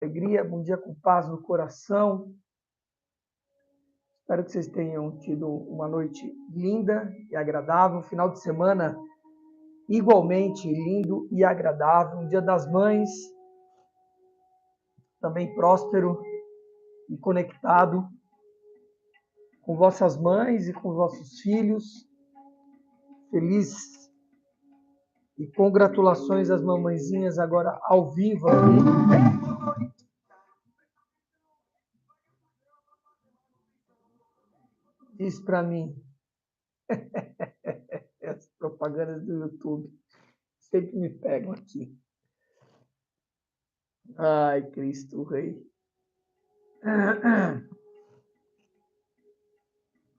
alegria, bom dia com paz no coração. Espero que vocês tenham tido uma noite linda e agradável, um final de semana igualmente lindo e agradável, um Dia das Mães também próspero e conectado com vossas mães e com vossos filhos. Feliz e congratulações às mamãezinhas agora ao vivo aqui. Diz para mim, as propagandas do YouTube sempre me pegam aqui. Ai, Cristo Rei.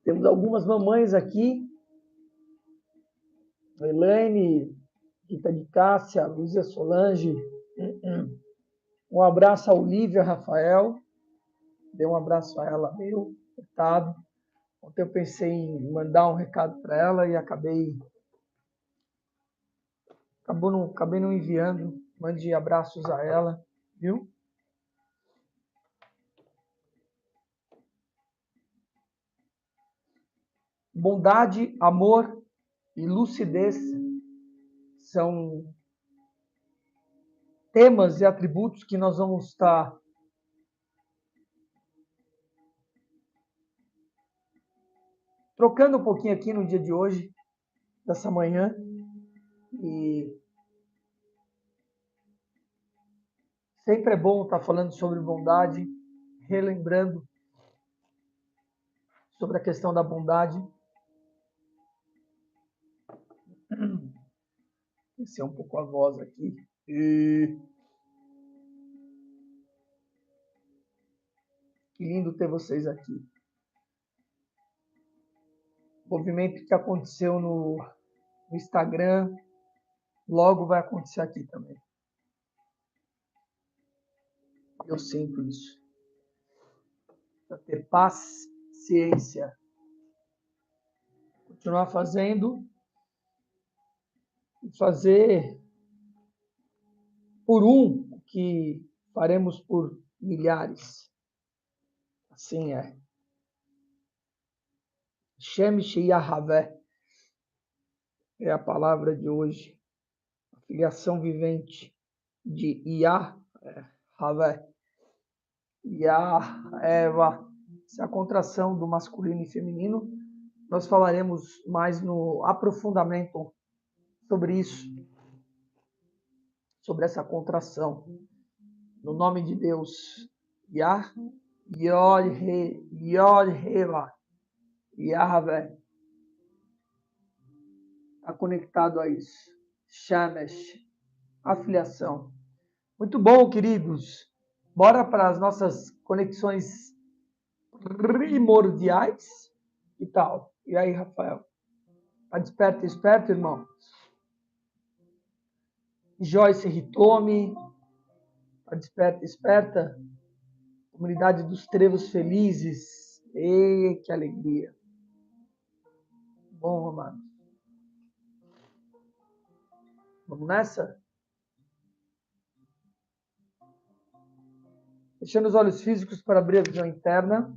Temos algumas mamães aqui. Elaine, Rita de Cássia, Lúcia Solange. Um abraço a Olivia Rafael. Dei um abraço a ela, meu, apertado. Ontem eu pensei em mandar um recado para ela e acabei não enviando. Mande abraços a ela, viu? Bondade, amor e lucidez são temas e atributos que nós vamos estar trocando um pouquinho aqui no dia de hoje, dessa manhã. E sempre é bom estar falando sobre bondade, relembrando sobre a questão da bondade. Descer um pouco a voz aqui. Que lindo ter vocês aqui. O movimento que aconteceu no Instagram, logo vai acontecer aqui também. Eu sinto isso. Para ter paciência. Continuar fazendo e fazer por um o que faremos por milhares. Assim é. Shem Yahavé é a palavra de hoje. A filiação vivente de Yahavé. Yaheva. Essa é a contração do masculino e feminino. Nós falaremos mais no aprofundamento sobre isso, sobre essa contração. No nome de Deus, Yah, Yod-He, Yod-Heva, Yahvé. Está conectado a isso. Shamesh, afiliação. Muito bom, queridos. Bora para as nossas conexões primordiais. Que tal? E aí, Rafael? Tá desperto, esperto, irmão? Joyce Ritome. Tá desperta, esperta? Comunidade dos Trevos Felizes. E que alegria. Bom, Romano. Vamos nessa? Fechando os olhos físicos para abrir a visão interna.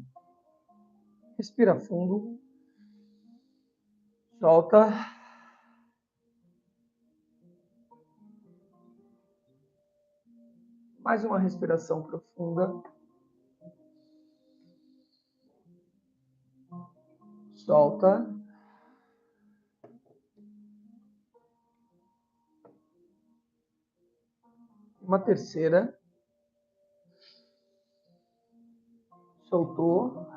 Respira fundo. Solta. Mais uma respiração profunda. Solta. Uma terceira. Soltou.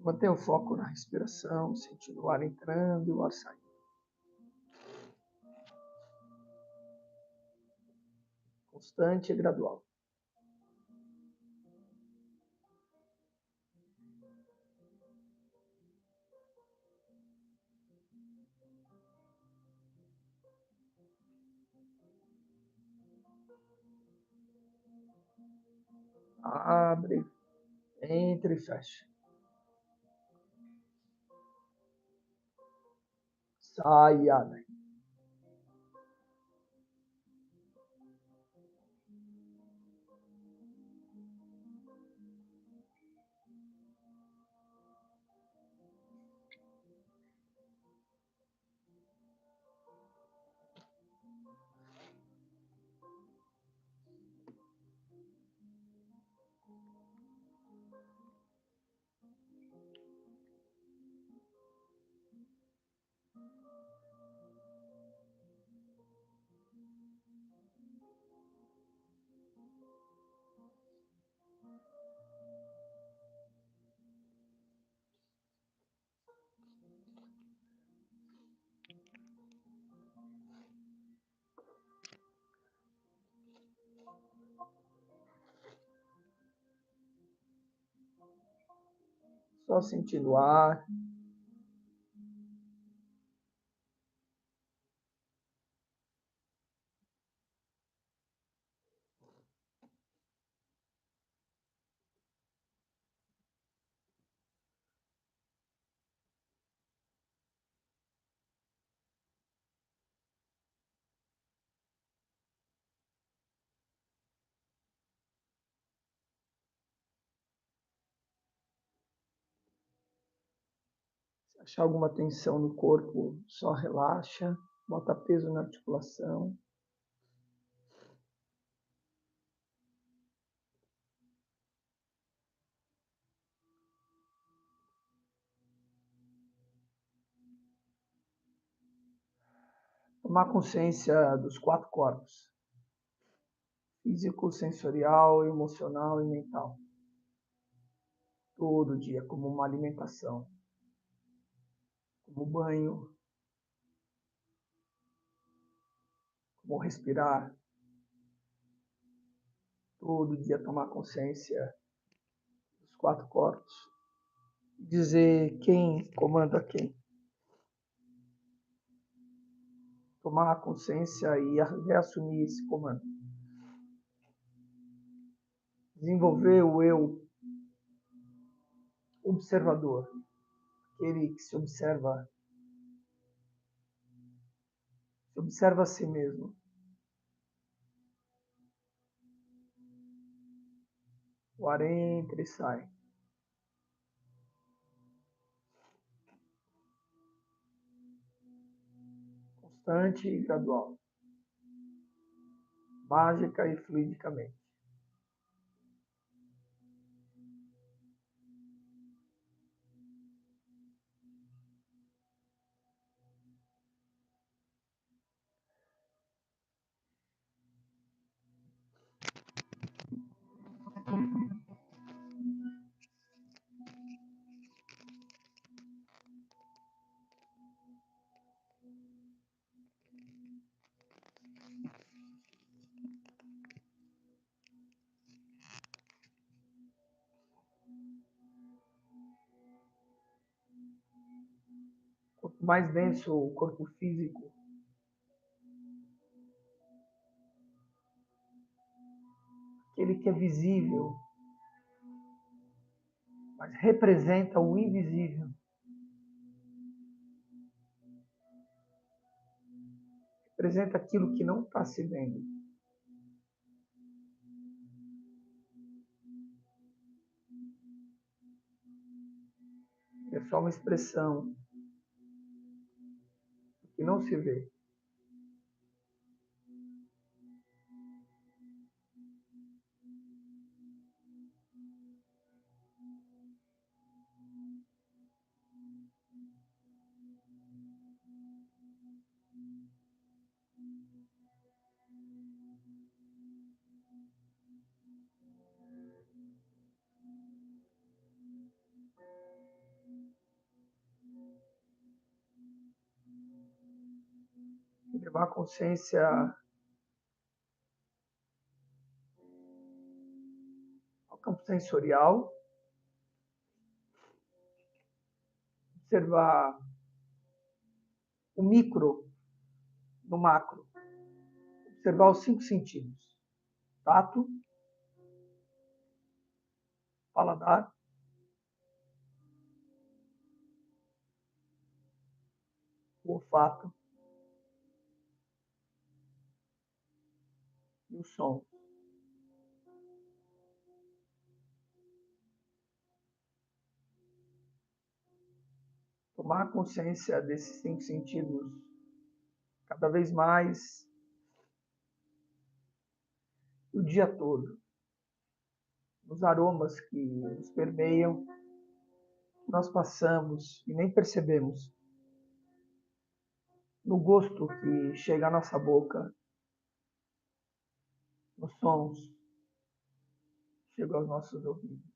Mantenha o foco na respiração, sentindo o ar entrando e o ar saindo. Constante e gradual. Abre Entra e fecha. Sai e abre. Só sentindo o ar. Se achar alguma tensão no corpo, só relaxa. Bota peso na articulação. Tomar consciência dos 4 corpos: físico, sensorial, emocional e mental. Todo dia, como uma alimentação, como banho, como respirar. Todo dia tomar consciência dos 4 corpos. Dizer quem comanda quem. Tomar consciência e reassumir esse comando. Desenvolver o eu observador, aquele que se observa a si mesmo. O ar entra e sai. Constante e gradual. Mágica e fluidicamente. Quanto mais denso o corpo físico, aquele que é visível, mas representa o invisível. Representa aquilo que não está se vendo. É só uma expressão que não se vê. Levar a consciência ao campo sensorial, observar o micro no macro, observar os 5 sentidos: tato, paladar, olfato e o som. Tomar consciência desses 5 sentidos cada vez mais o dia todo. Nos aromas que nos permeiam, que nós passamos e nem percebemos. No gosto que chega à nossa boca, nos sons que chegam aos nossos ouvidos.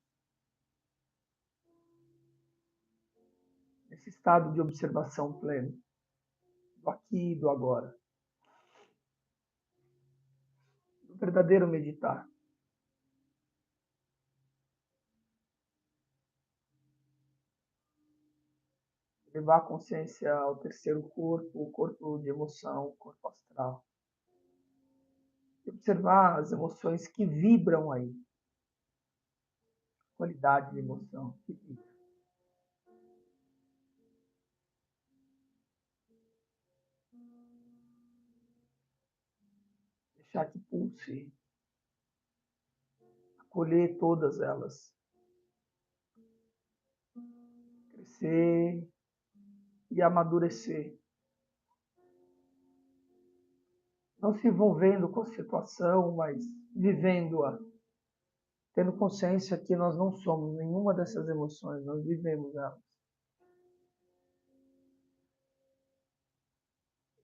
Nesse estado de observação pleno, do aqui e do agora. Do verdadeiro meditar. Levar a consciência ao terceiro corpo, o corpo de emoção, o corpo astral. E observar as emoções que vibram aí. Qualidade de emoção que vibra. Deixar que pulse. Acolher todas elas. Crescer e amadurecer. Não se envolvendo com a situação, mas vivendo-a. Tendo consciência que nós não somos nenhuma dessas emoções, nós vivemos elas.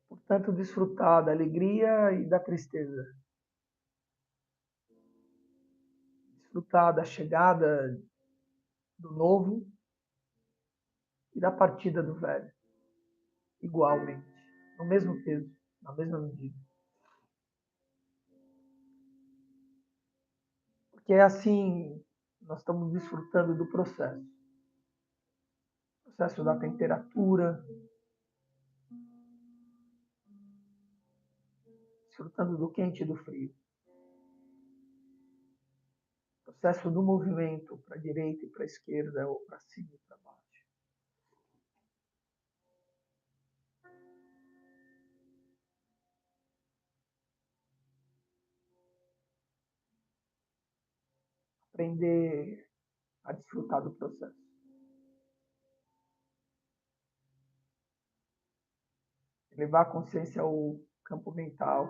Portanto, desfrutar da alegria e da tristeza. Desfrutar da chegada do novo e da partida do velho. Igualmente. No mesmo peso, na mesma medida. Porque é assim, nós estamos desfrutando do processo. Processo da temperatura, desfrutando do quente e do frio. Processo do movimento para a direita e para a esquerda, ou para cima e para baixo. Aprender a desfrutar do processo. Levar a consciência ao campo mental,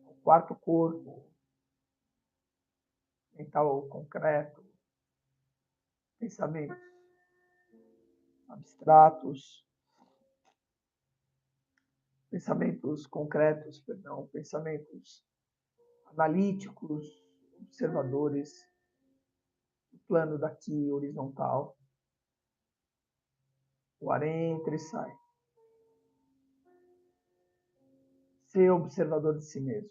ao quarto corpo, mental concreto, pensamentos abstratos, pensamentos concretos, perdão, pensamentos analíticos, observadores, o plano daqui horizontal, o ar entra e sai. Ser observador de si mesmo,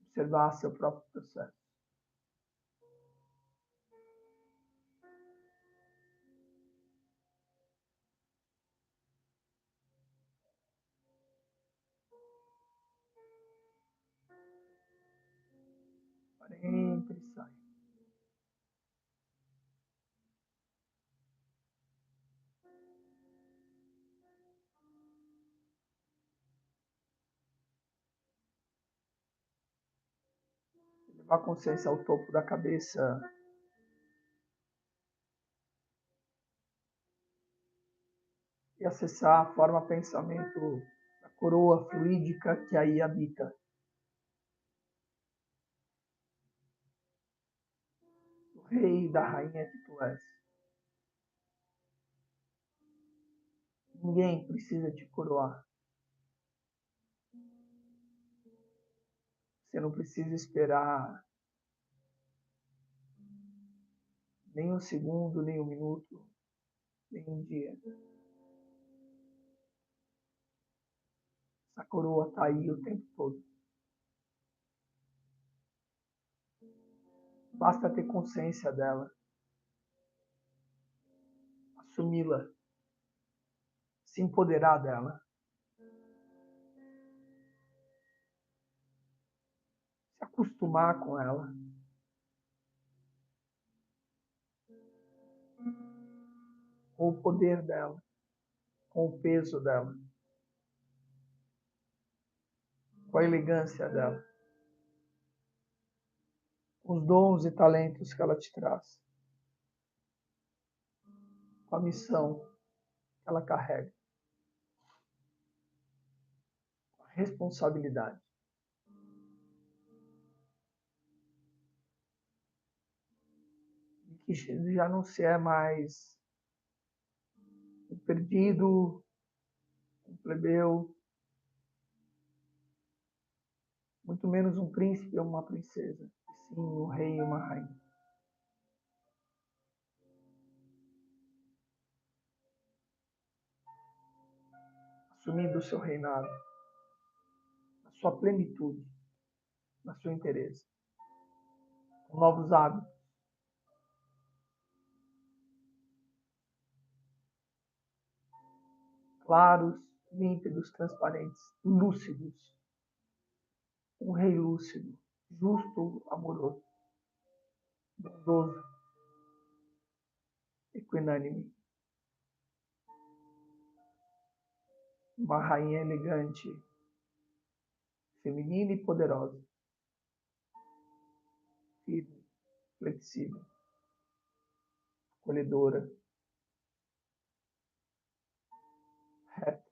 observar seu próprio processo. O ar entra e sai. Levar a consciência ao topo da cabeça. E acessar a forma pensamento da coroa fluídica que aí habita. O rei e da rainha que tu és. Ninguém precisa te coroar. Você não precisa esperar nem um segundo, nem um minuto, nem um dia. Essa coroa está aí o tempo todo. Basta ter consciência dela. Assumi-la. Se empoderar dela. Se acostumar com ela. Com o poder dela. com o peso dela, com a elegância dela, com os dons e talentos que ela te traz, com a missão que ela carrega, com a responsabilidade. Que já não se é mais um perdido, um plebeu, muito menos um príncipe ou uma princesa, e sim um rei e uma rainha. Assumindo o seu reinado, na sua plenitude, na sua inteireza, com novos hábitos, claros, límpidos, transparentes, lúcidos. Um rei lúcido, justo, amoroso, bondoso, equinânime. Uma rainha elegante, feminina e poderosa, firme, flexível, acolhedora, reta.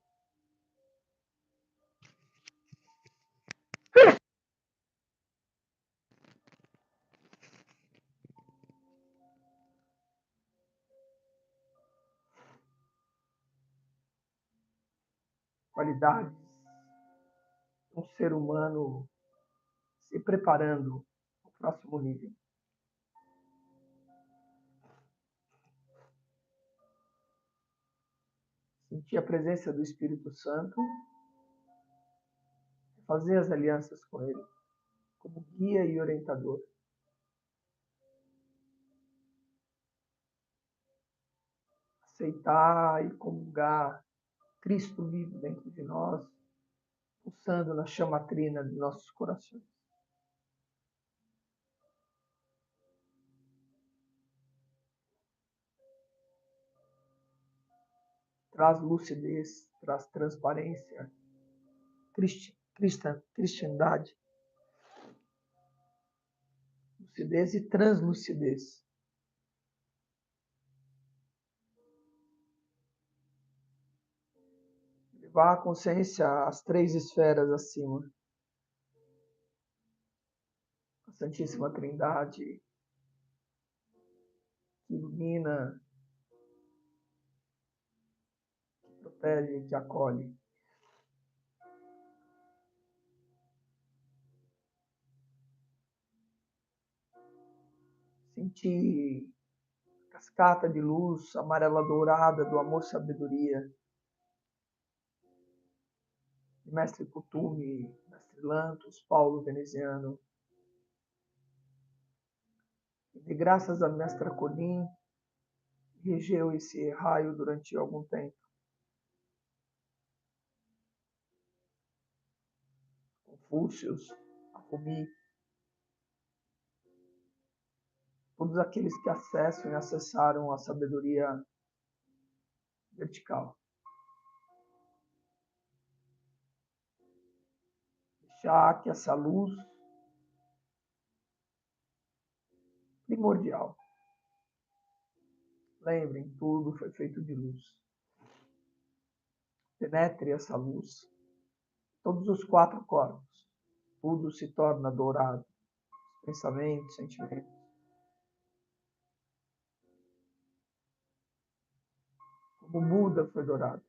Qualidades de um ser humano se preparando para o próximo nível. Sentir a presença do Espírito Santo, fazer as alianças com Ele, como guia e orientador. Aceitar e comungar Cristo vivo dentro de nós, pulsando na chamatrina de nossos corações. Traz lucidez, traz transparência, cristandade, lucidez e translucidez. Levar a consciência às 3 esferas acima. A Santíssima Trindade, que ilumina, que protege, que acolhe. Sentir a cascata de luz amarela dourada do amor-sabedoria, de Mestre Kuthumi, Mestre Lantos, Paulo Veneziano. E graças a Mestra Colim, regeu esse raio durante algum tempo. Confúcios, Rumi, todos aqueles que acessam e acessaram a sabedoria vertical. Deixar que essa luz primordial, lembrem, tudo foi feito de luz. Penetre essa luz, todos os 4 corpos, tudo se torna dourado, pensamentos, sentimentos. Como Buda foi dourado.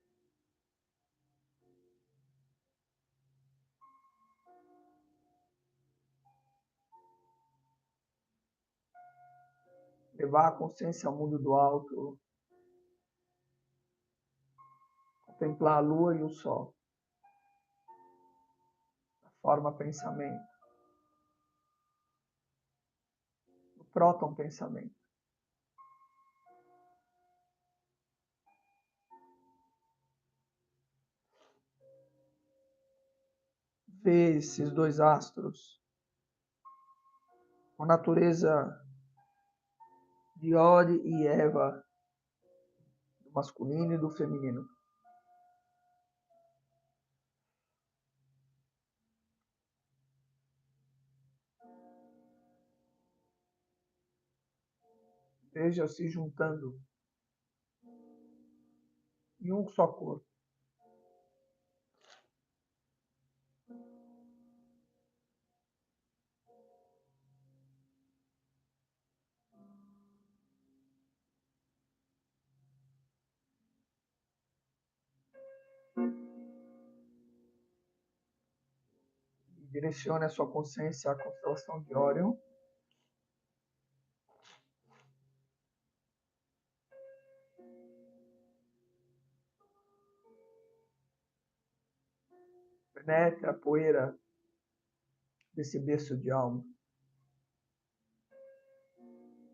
Levar a consciência ao mundo do alto, contemplar a lua e o sol, a forma pensamento, o próton pensamento. Ver esses 2 astros, a natureza de Ori e Eva, do masculino e do feminino. esteja se juntando em um só corpo. Direcione a sua consciência à constelação de Órion. Penetre a poeira desse berço de alma.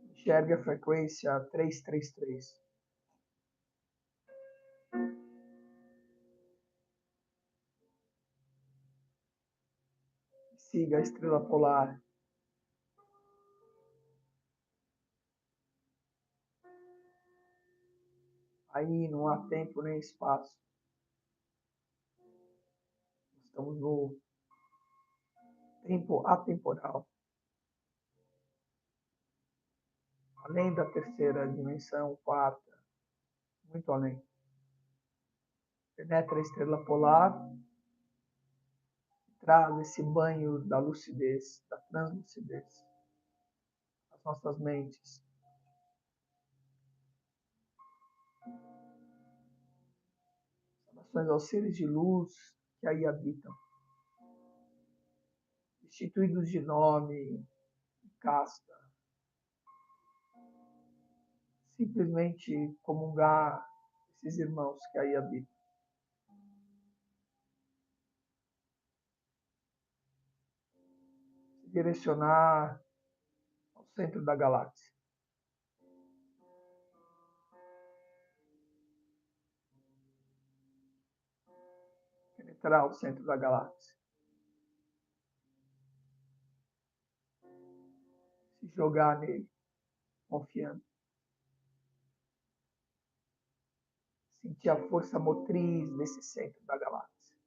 Enxergue a frequência 333. Siga a estrela polar. Aí não há tempo nem espaço. Estamos no tempo atemporal. Além da terceira dimensão, quarta, muito além. Penetra a estrela polar, traz esse banho da lucidez, da translucidez, às nossas mentes. Saudações aos seres de luz que aí habitam, destituídos de nome, de casta, simplesmente comungar esses irmãos que aí habitam. Se direcionar ao centro da galáxia. Penetrar o centro da galáxia. Se jogar nele, confiando. Sentir a força motriz desse centro da galáxia.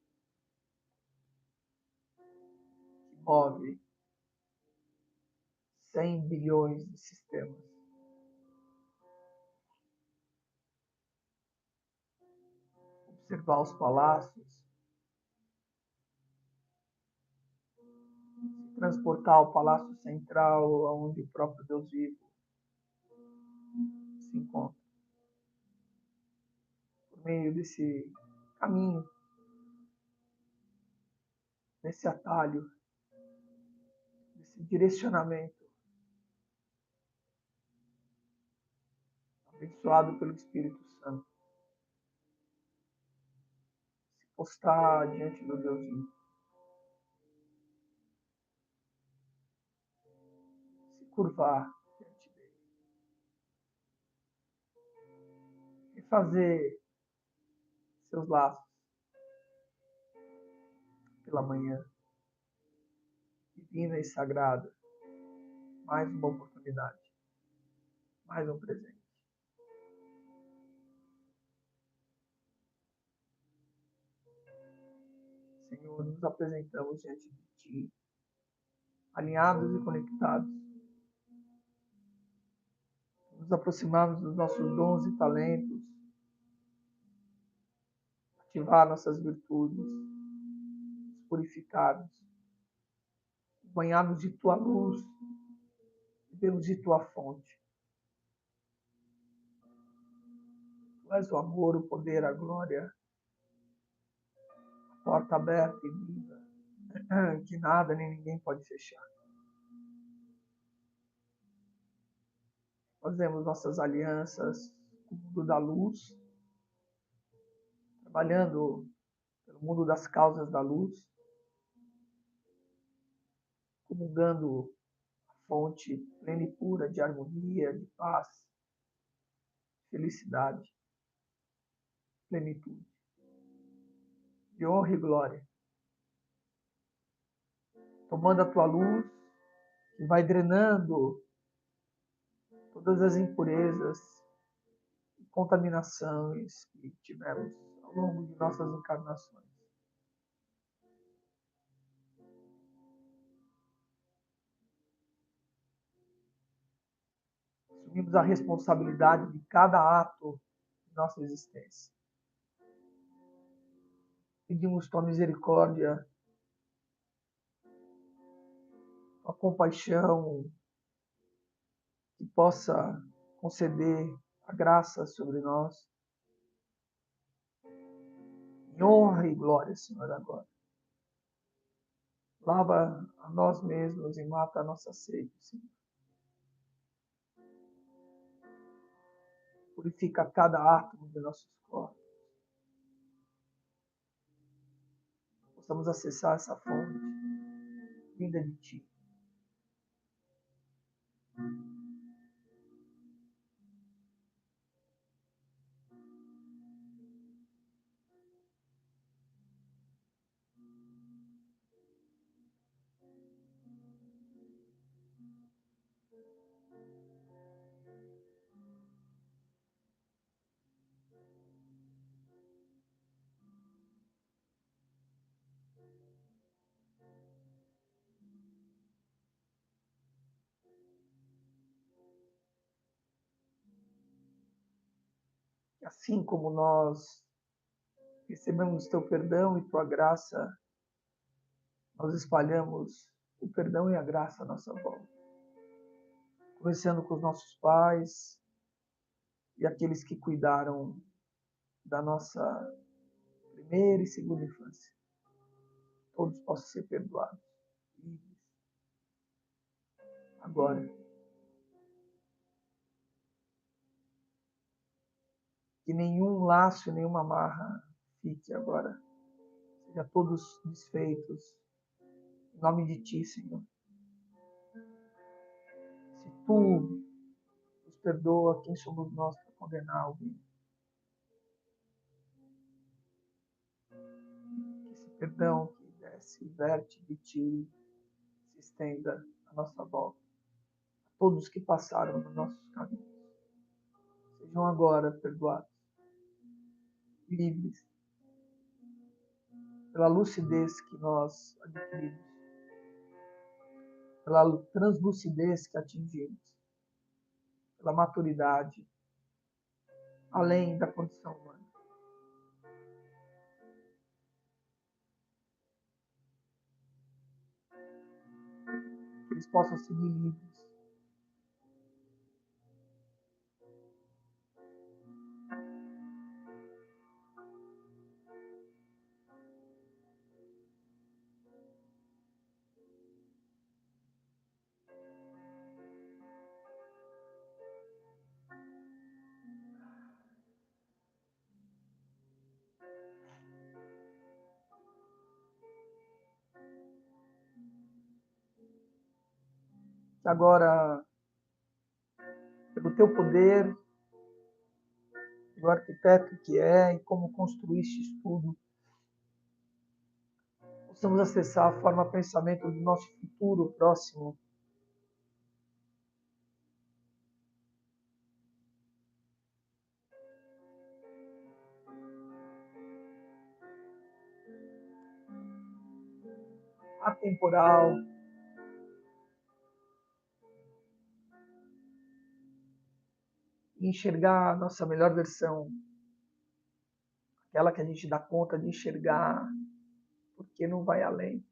Que move 100 bilhões de sistemas. Observar os palácios. Se transportar ao palácio central, onde o próprio Deus vivo se encontra. Por meio desse caminho, desse atalho, desse direcionamento, abençoado pelo Espírito Santo. Se postar diante do Deus vivo. Se curvar diante dele. E fazer seus laços pela manhã, divina e sagrada. Mais uma oportunidade, mais um presente. Senhor, nos apresentamos diante de Ti, alinhados e conectados. Nos aproximamos dos nossos dons e talentos, ativar nossas virtudes, nos purificarmos, banharmos de Tua luz, bebemos de Tua fonte. Tu és o amor, o poder, a glória, a porta aberta e viva, que nada nem ninguém pode fechar. Fazemos nossas alianças com o mundo da luz, trabalhando pelo mundo das causas da luz, comungando a fonte plena e pura de harmonia, de paz, felicidade, plenitude, de honra e glória. Tomando a tua luz, que vai drenando todas as impurezas e contaminações que tivemos ao longo de nossas encarnações. Assumimos a responsabilidade de cada ato de nossa existência. Pedimos tua misericórdia, tua compaixão, que possa conceder a graça sobre nós. Em honra e glória, Senhor, agora. Lava a nós mesmos e mata a nossa sede, Senhor. Purifica cada átomo de nossos corpos. Possamos acessar essa fonte vinda de Ti. Assim como nós recebemos Teu perdão e Tua graça, nós espalhamos o perdão e a graça à nossa volta. Começando com os nossos pais e aqueles que cuidaram da nossa primeira e segunda infância. Todos possam ser perdoados. Agora, que nenhum laço, nenhuma amarra fique agora. Seja todos desfeitos. Em nome de Ti, Senhor. Se Tu nos perdoa, quem somos nós para condenar alguém? Que esse perdão que desce e verte de Ti se estenda à nossa volta. A todos que passaram nos nossos caminhos. Sejam agora perdoados. Livres. Pela lucidez que nós adquirimos. Pela translucidez que atingimos. Pela maturidade. Além da condição humana. Que eles possam seguir livres. Que agora, pelo Teu poder, o arquiteto que é e como construíste tudo, possamos acessar a forma pensamento do nosso futuro próximo. Atemporal. E enxergar a nossa melhor versão. Aquela que a gente dá conta de enxergar, porque não vai além.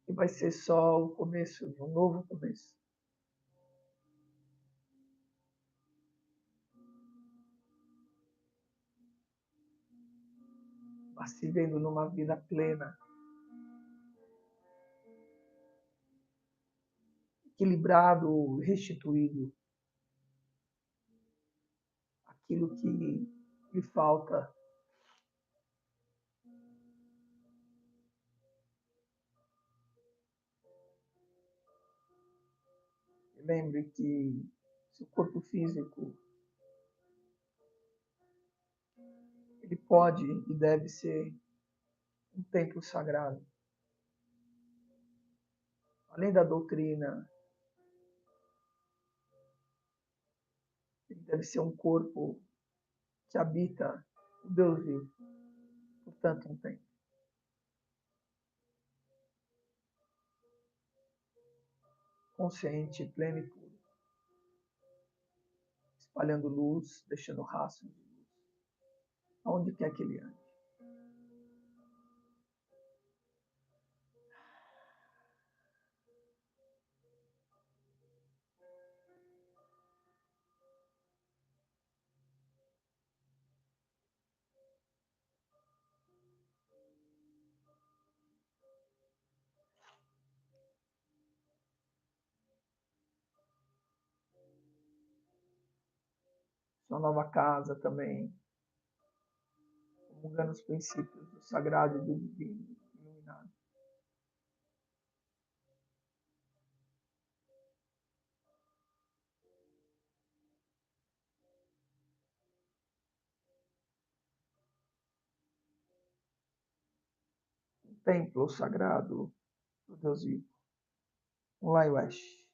E vai ser só o começo de um novo começo. Mas se vendo numa vida plena, equilibrado, restituído, aquilo que lhe falta. E lembre que seu corpo físico ele pode e deve ser um templo sagrado. Além da doutrina, ele deve ser um corpo que habita o Deus vivo, portanto, um templo. Consciente, pleno e puro. espalhando luz, deixando rastro de luz, aonde quer que ele ande. Sua nova casa também, comungando os princípios do sagrado e do divino iluminado. Um templo sagrado do Deus vivo. Um Laiwesh.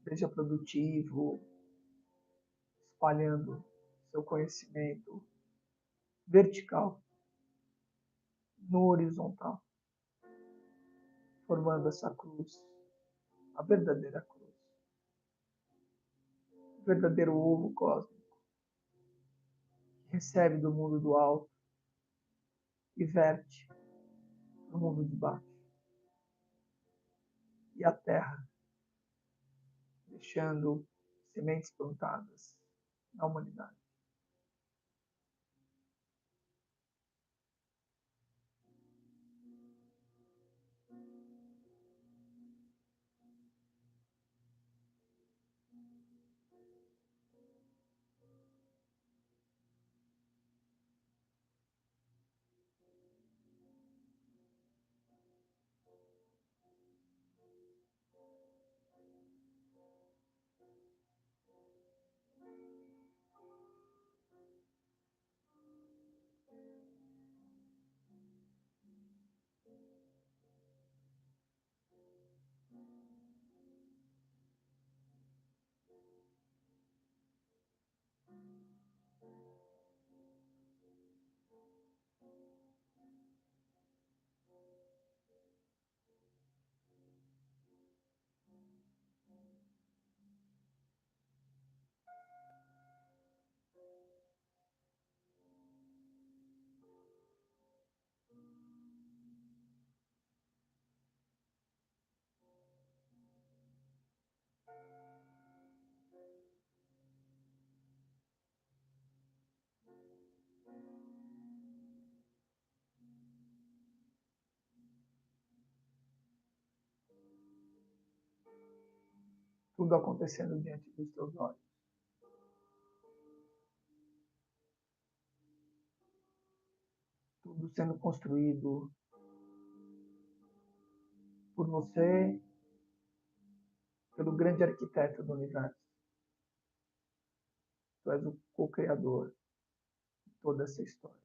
Seja produtivo, espalhando seu conhecimento vertical no horizontal, formando essa cruz, a verdadeira cruz, o verdadeiro ovo cósmico, que recebe do mundo do alto e verte no mundo de baixo. E a terra, deixando sementes plantadas na humanidade. Tudo acontecendo diante dos teus olhos. Tudo sendo construído por você, pelo grande arquiteto do universo. Tu és o co-criador de toda essa história.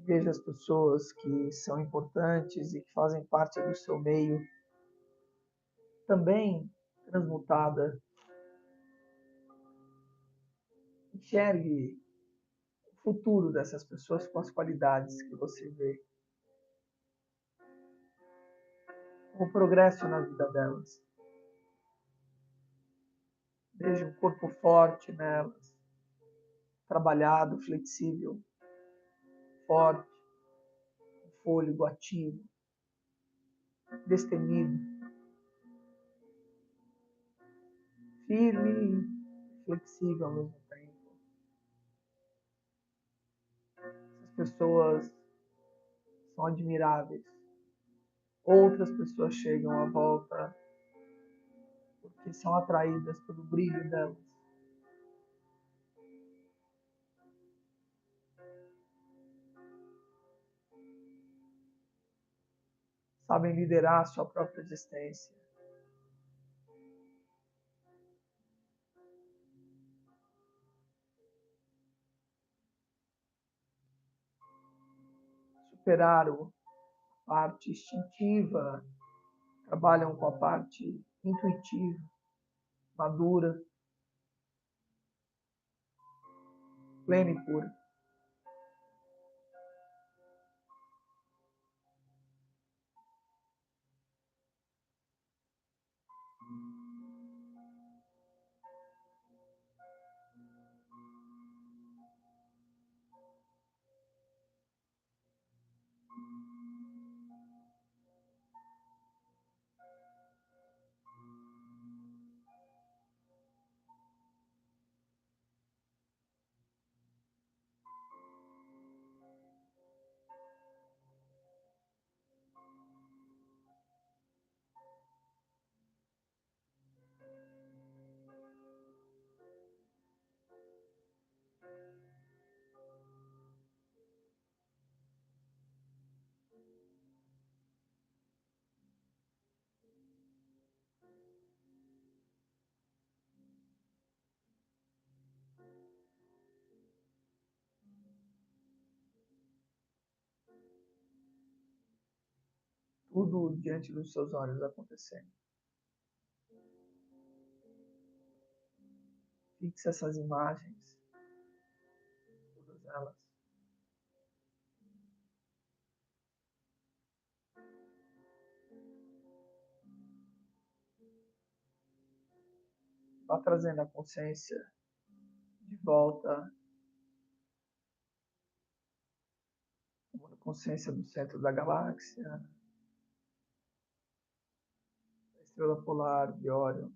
Veja as pessoas que são importantes e que fazem parte do seu meio, também transmutada. Enxergue o futuro dessas pessoas com as qualidades que você vê, o progresso na vida delas. Veja um corpo forte nelas, trabalhado, flexível, forte, um fôlego ativo, destemido, firme e flexível ao mesmo tempo. Essas pessoas são admiráveis. Outras pessoas chegam à volta porque são atraídas pelo brilho delas. Sabem liderar a sua própria existência. Superaram a parte instintiva, trabalham com a parte intuitiva, madura, plena e pura. Tudo diante dos seus olhos acontecendo. Fixe essas imagens, todas elas. Vá trazendo a consciência de volta, tomando consciência do centro da galáxia, da estrela polar de Órion,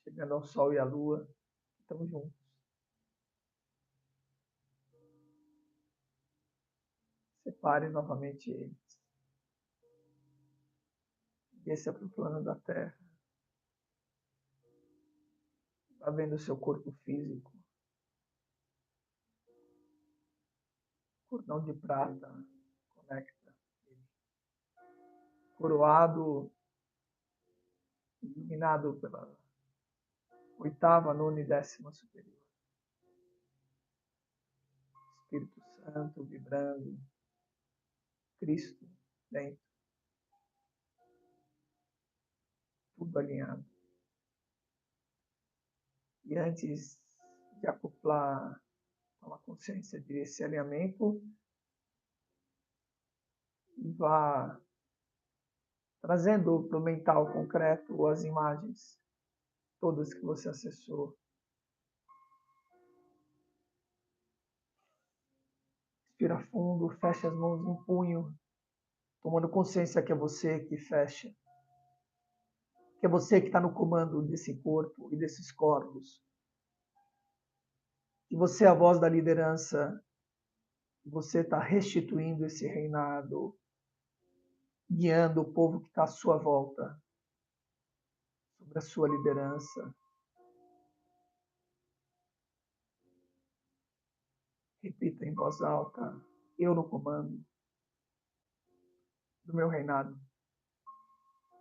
chegando ao Sol e à Lua, estamos juntos. Separe novamente eles. Desça para o plano da Terra. Vá vendo o seu corpo físico. Cordão de prata conecta ele. Coroado, iluminado pela oitava, nona e décima superior. Espírito Santo vibrando. Cristo dentro. Tudo alinhado. E antes de acoplar a consciência desse alinhamento, vá trazendo para o mental concreto as imagens, todas que você acessou. Respira fundo, fecha as mãos no punho, tomando consciência que é você que fecha, que é você que está no comando desse corpo e desses corpos. Que você é a voz da liderança, que você está restituindo esse reinado, guiando o povo que está à sua volta, sobre a sua liderança. Repita em voz alta: eu no comando do meu reinado.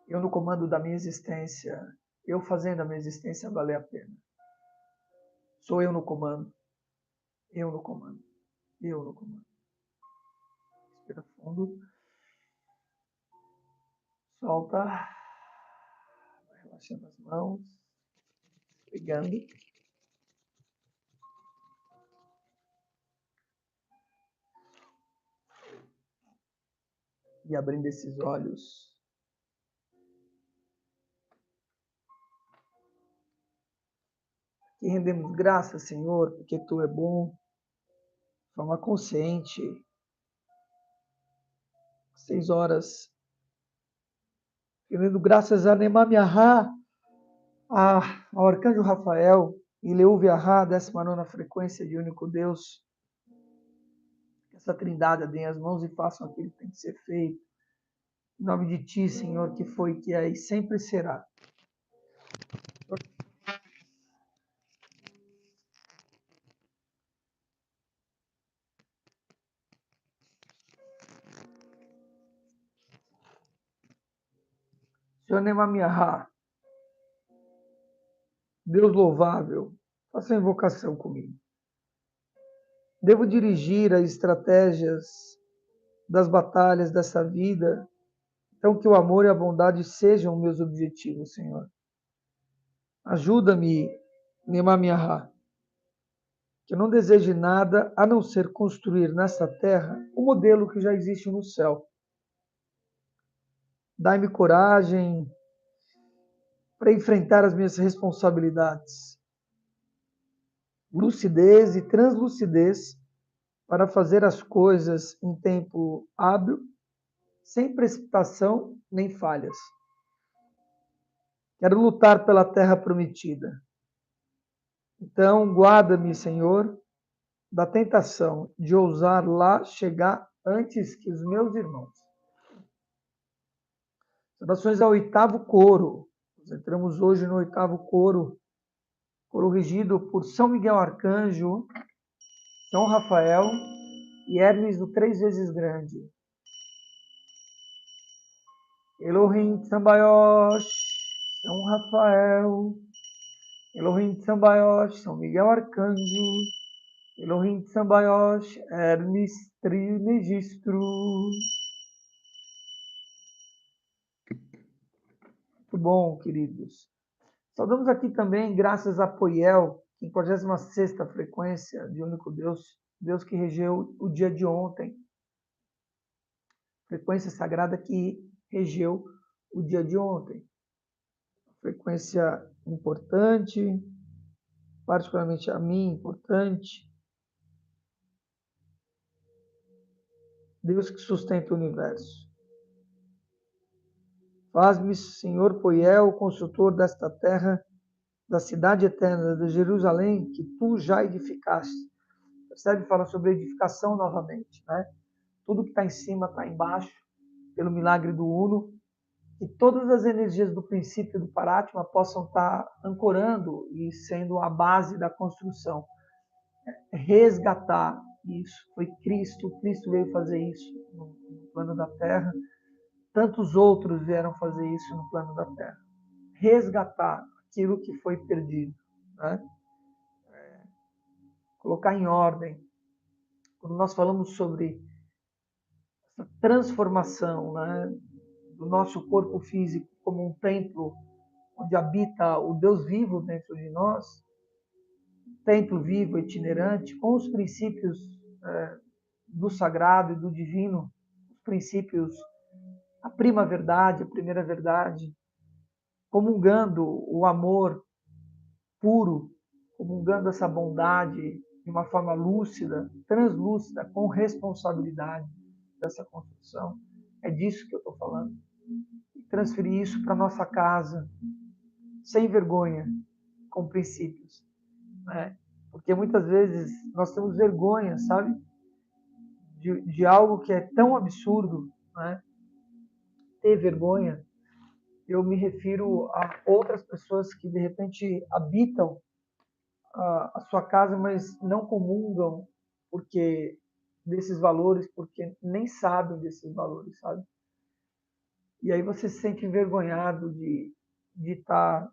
Eu no comando da minha existência. Eu fazendo a minha existência valer a pena. Sou eu no comando. Eu no comando. Eu no comando. Respira fundo. Solta. Vai relaxando as mãos. Pegando. E abrindo esses olhos. E rendemos graças, Senhor, porque Tu é bom. De forma consciente. 6 horas. Rendendo graças a Nemamiahá, ao Arcanjo Rafael, e Leuviahá, 19ª frequência de único Deus. Que essa trindade deem as mãos e façam aquilo que tem que ser feito. Em nome de Ti, Senhor, que foi, que é e sempre será. Senhor Nemamiahá, Deus louvável, faça a invocação comigo. Devo dirigir as estratégias das batalhas dessa vida, então que o amor e a bondade sejam meus objetivos, Senhor. Ajuda-me, Nemamiahá, que eu não deseje nada a não ser construir nessa terra o modelo que já existe no céu. Dai-me coragem para enfrentar as minhas responsabilidades, lucidez e translucidez para fazer as coisas em tempo hábil, sem precipitação nem falhas. Quero lutar pela terra prometida. Então, guarda-me, Senhor, da tentação de ousar lá chegar antes que os meus irmãos. Saudações ao oitavo coro. Nós entramos hoje no oitavo coro, coro regido por São Miguel Arcanjo, São Rafael e Hermes, o 3 vezes grande. Elohim Tsambaiosh, São Rafael. Elohim Tsambaiosh, São Miguel Arcanjo. Elohim Tsambaiosh, Hermes Trismegistro. Muito bom, queridos. Saudamos aqui também, graças a Poiel, 56ª frequência de Único Deus, Deus que regeu o dia de ontem. Frequência sagrada que regeu o dia de ontem. Frequência importante, particularmente a mim, importante. Deus que sustenta o universo. Faz-me, Senhor Poiel, o construtor desta terra, da cidade eterna de Jerusalém, que tu já edificaste. Percebe? Fala sobre edificação novamente, né? Tudo que está em cima está embaixo, pelo milagre do Uno, e todas as energias do princípio do Parátima possam estar ancorando e sendo a base da construção. Resgatar isso. Foi Cristo veio fazer isso no plano da Terra. Tantos outros vieram fazer isso no plano da Terra. Resgatar aquilo que foi perdido, né? Colocar em ordem. Quando nós falamos sobre essa transformação, né, do nosso corpo físico como um templo onde habita o Deus vivo dentro de nós, templo vivo, itinerante, com os princípios do sagrado e do divino, os princípios, a prima verdade, a primeira verdade, comungando o amor puro, comungando essa bondade de uma forma lúcida, translúcida, com responsabilidade dessa construção. É disso que eu estou falando. E transferir isso para nossa casa, sem vergonha, com princípios, né? Porque muitas vezes nós temos vergonha, sabe? De algo que é tão absurdo, né? Ter vergonha. Eu me refiro a outras pessoas que de repente habitam a sua casa, mas não comungam porque desses valores, porque nem sabem desses valores, sabe? E aí você se sente envergonhado de estar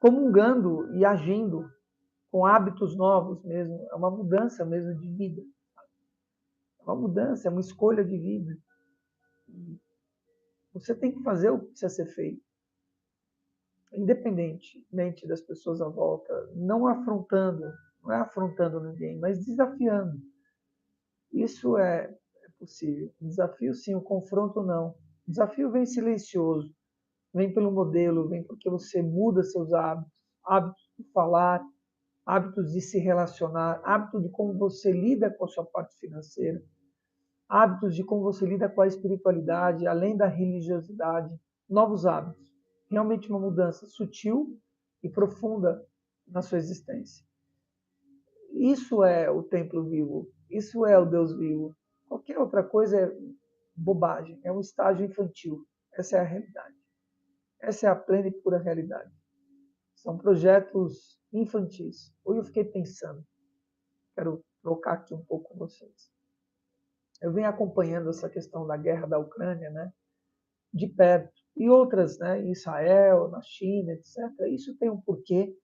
comungando e agindo com hábitos novos mesmo. É uma mudança mesmo de vida. É uma mudança, é uma escolha de vida. Você tem que fazer o que precisa ser feito, independentemente das pessoas à volta, não é afrontando ninguém, mas desafiando. Isso é possível. Desafio sim, o confronto não. O desafio vem silencioso, vem pelo modelo, vem porque você muda seus hábitos, hábitos de falar, hábitos de se relacionar, hábitos de como você lida com a sua parte financeira, hábitos de como você lida com a espiritualidade, além da religiosidade, novos hábitos. Realmente uma mudança sutil e profunda na sua existência. Isso é o templo vivo, isso é o Deus vivo. Qualquer outra coisa é bobagem, é um estágio infantil. Essa é a realidade. Essa é a plena e pura realidade. São projetos infantis. Hoje eu fiquei pensando, quero trocar aqui um pouco com vocês. eu venho acompanhando essa questão da guerra da Ucrânia, né, de perto, e outras, né, em Israel, na China, etc. Isso tem um porquê,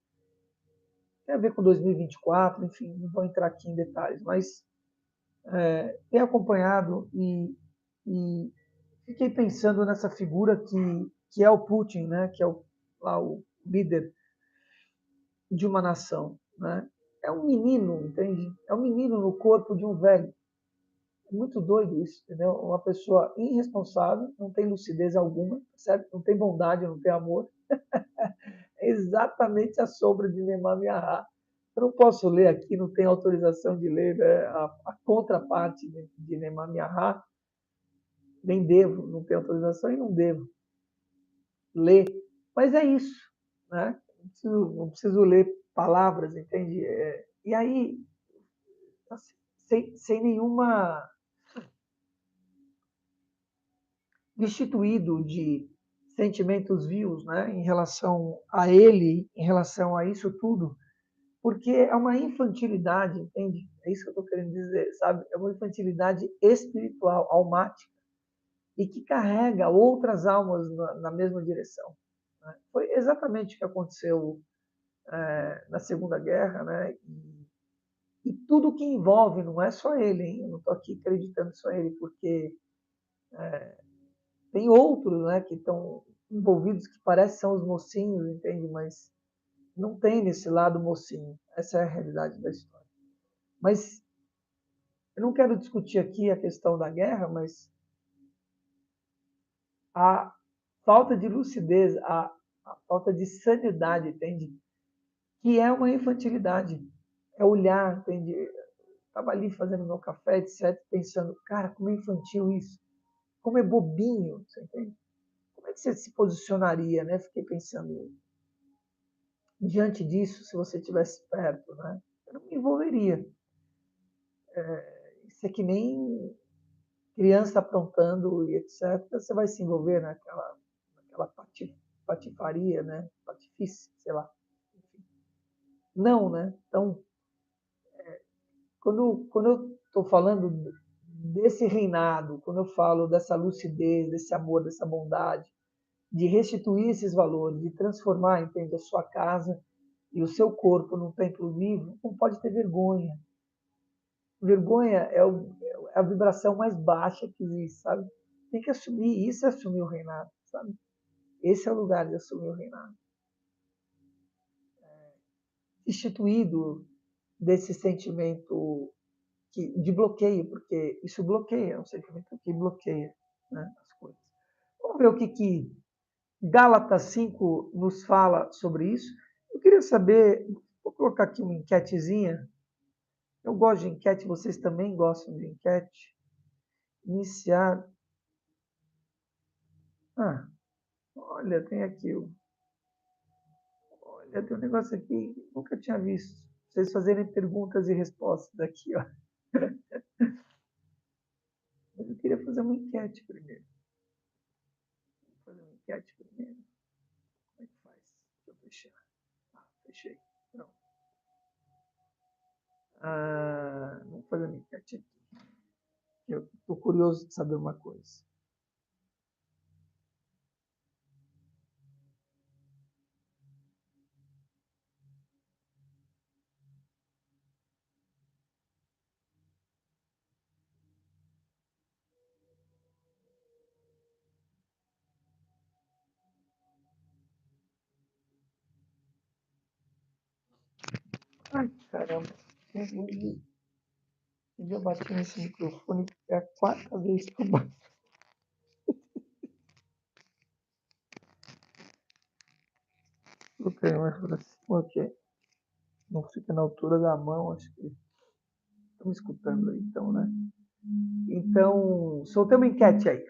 tem a ver com 2024, enfim, não vou entrar aqui em detalhes, mas tenho acompanhado e fiquei pensando nessa figura que é o Putin, né, que é lá o líder de uma nação, né? É um menino, entende? É um menino no corpo de um velho. É muito doido isso, entendeu? Uma pessoa irresponsável, não tem lucidez alguma, certo? Não tem bondade, não tem amor. É exatamente a sombra de Neymar Miahá. Eu não posso ler aqui, não tenho autorização de ler, né, a contraparte de Neymar Miahá, nem devo, não tenho autorização e não devo ler. Mas é isso, né? Não preciso ler palavras, entende? E aí, assim, sem nenhuma destituído de sentimentos vivos, né, em relação a ele, em relação a isso tudo, porque é uma infantilidade, entende? É isso que eu estou querendo dizer, sabe? É uma infantilidade espiritual, almática, e que carrega outras almas na mesma direção. Né? Foi exatamente o que aconteceu na Segunda Guerra, né? E tudo que envolve, não é só ele, hein? Eu não estou aqui acreditando só ele, porque tem outros, né, que estão envolvidos que parecem são os mocinhos, entende? Mas não tem nesse lado mocinho. Essa é a realidade da história. Mas eu não quero discutir aqui a questão da guerra, mas a falta de lucidez, a falta de sanidade, entende? Que é uma infantilidade. É olhar, entende? Estava ali fazendo meu café, etc., pensando, cara, como é infantil isso. Como é bobinho, você entende? Como é que você se posicionaria, né? Fiquei pensando diante disso, se você estivesse perto, né? Eu não me envolveria. Isso é que nem criança aprontando e etc. Você vai se envolver naquela patifaria, né? Patifice, sei lá. Enfim. Não, né? Então, quando eu estou falando desse reinado, quando eu falo dessa lucidez, desse amor, dessa bondade, de restituir esses valores, de transformar, entende, a sua casa e o seu corpo num templo vivo, não pode ter vergonha. Vergonha é a vibração mais baixa que existe, sabe? Tem que assumir isso, é assumir o reinado, sabe? Esse é o lugar de assumir o reinado. Instituído desse sentimento de bloqueio, porque isso bloqueia, é um sentimento que bloqueia, né, as coisas. Vamos ver o que Gálatas 5 nos fala sobre isso. Eu queria saber, vou colocar aqui uma enquetezinha. Eu gosto de enquete, vocês também gostam de enquete? Iniciar. Ah, olha, tem aqui. Olha, tem um negócio aqui que nunca tinha visto. Vocês fazerem perguntas e respostas aqui, ó. Mas eu queria fazer uma enquete primeiro. Vou fazer uma enquete primeiro. Como é que faz? Deixa eu fechar. Ah, fechei. Pronto. Vamos fazer uma enquete aqui. Eu estou curioso de saber uma coisa. Ai, caramba. Eu bati nesse microfone. É a quarta vez que eu bato. Coloquei mais para cima, ok. Não fica na altura da mão, acho que estão me escutando aí, então, né? Então, soltei uma enquete aí.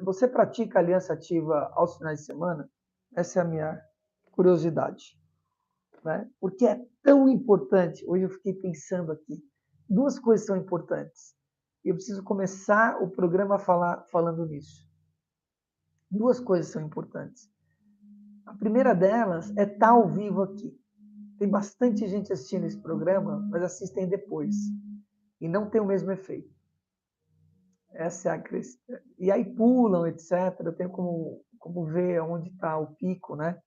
Você pratica aliança ativa aos finais de semana? Essa é a minha curiosidade. Né? Porque é tão importante. Hoje eu fiquei pensando aqui. Duas coisas são importantes. E eu preciso começar o programa falando nisso. Duas coisas são importantes. A primeira delas é estar ao vivo aqui. Tem bastante gente assistindo esse programa, mas assistem depois. e não tem o mesmo efeito. Essa é a questão. E aí pulam, etc. Eu tenho como ver onde está o pico, né?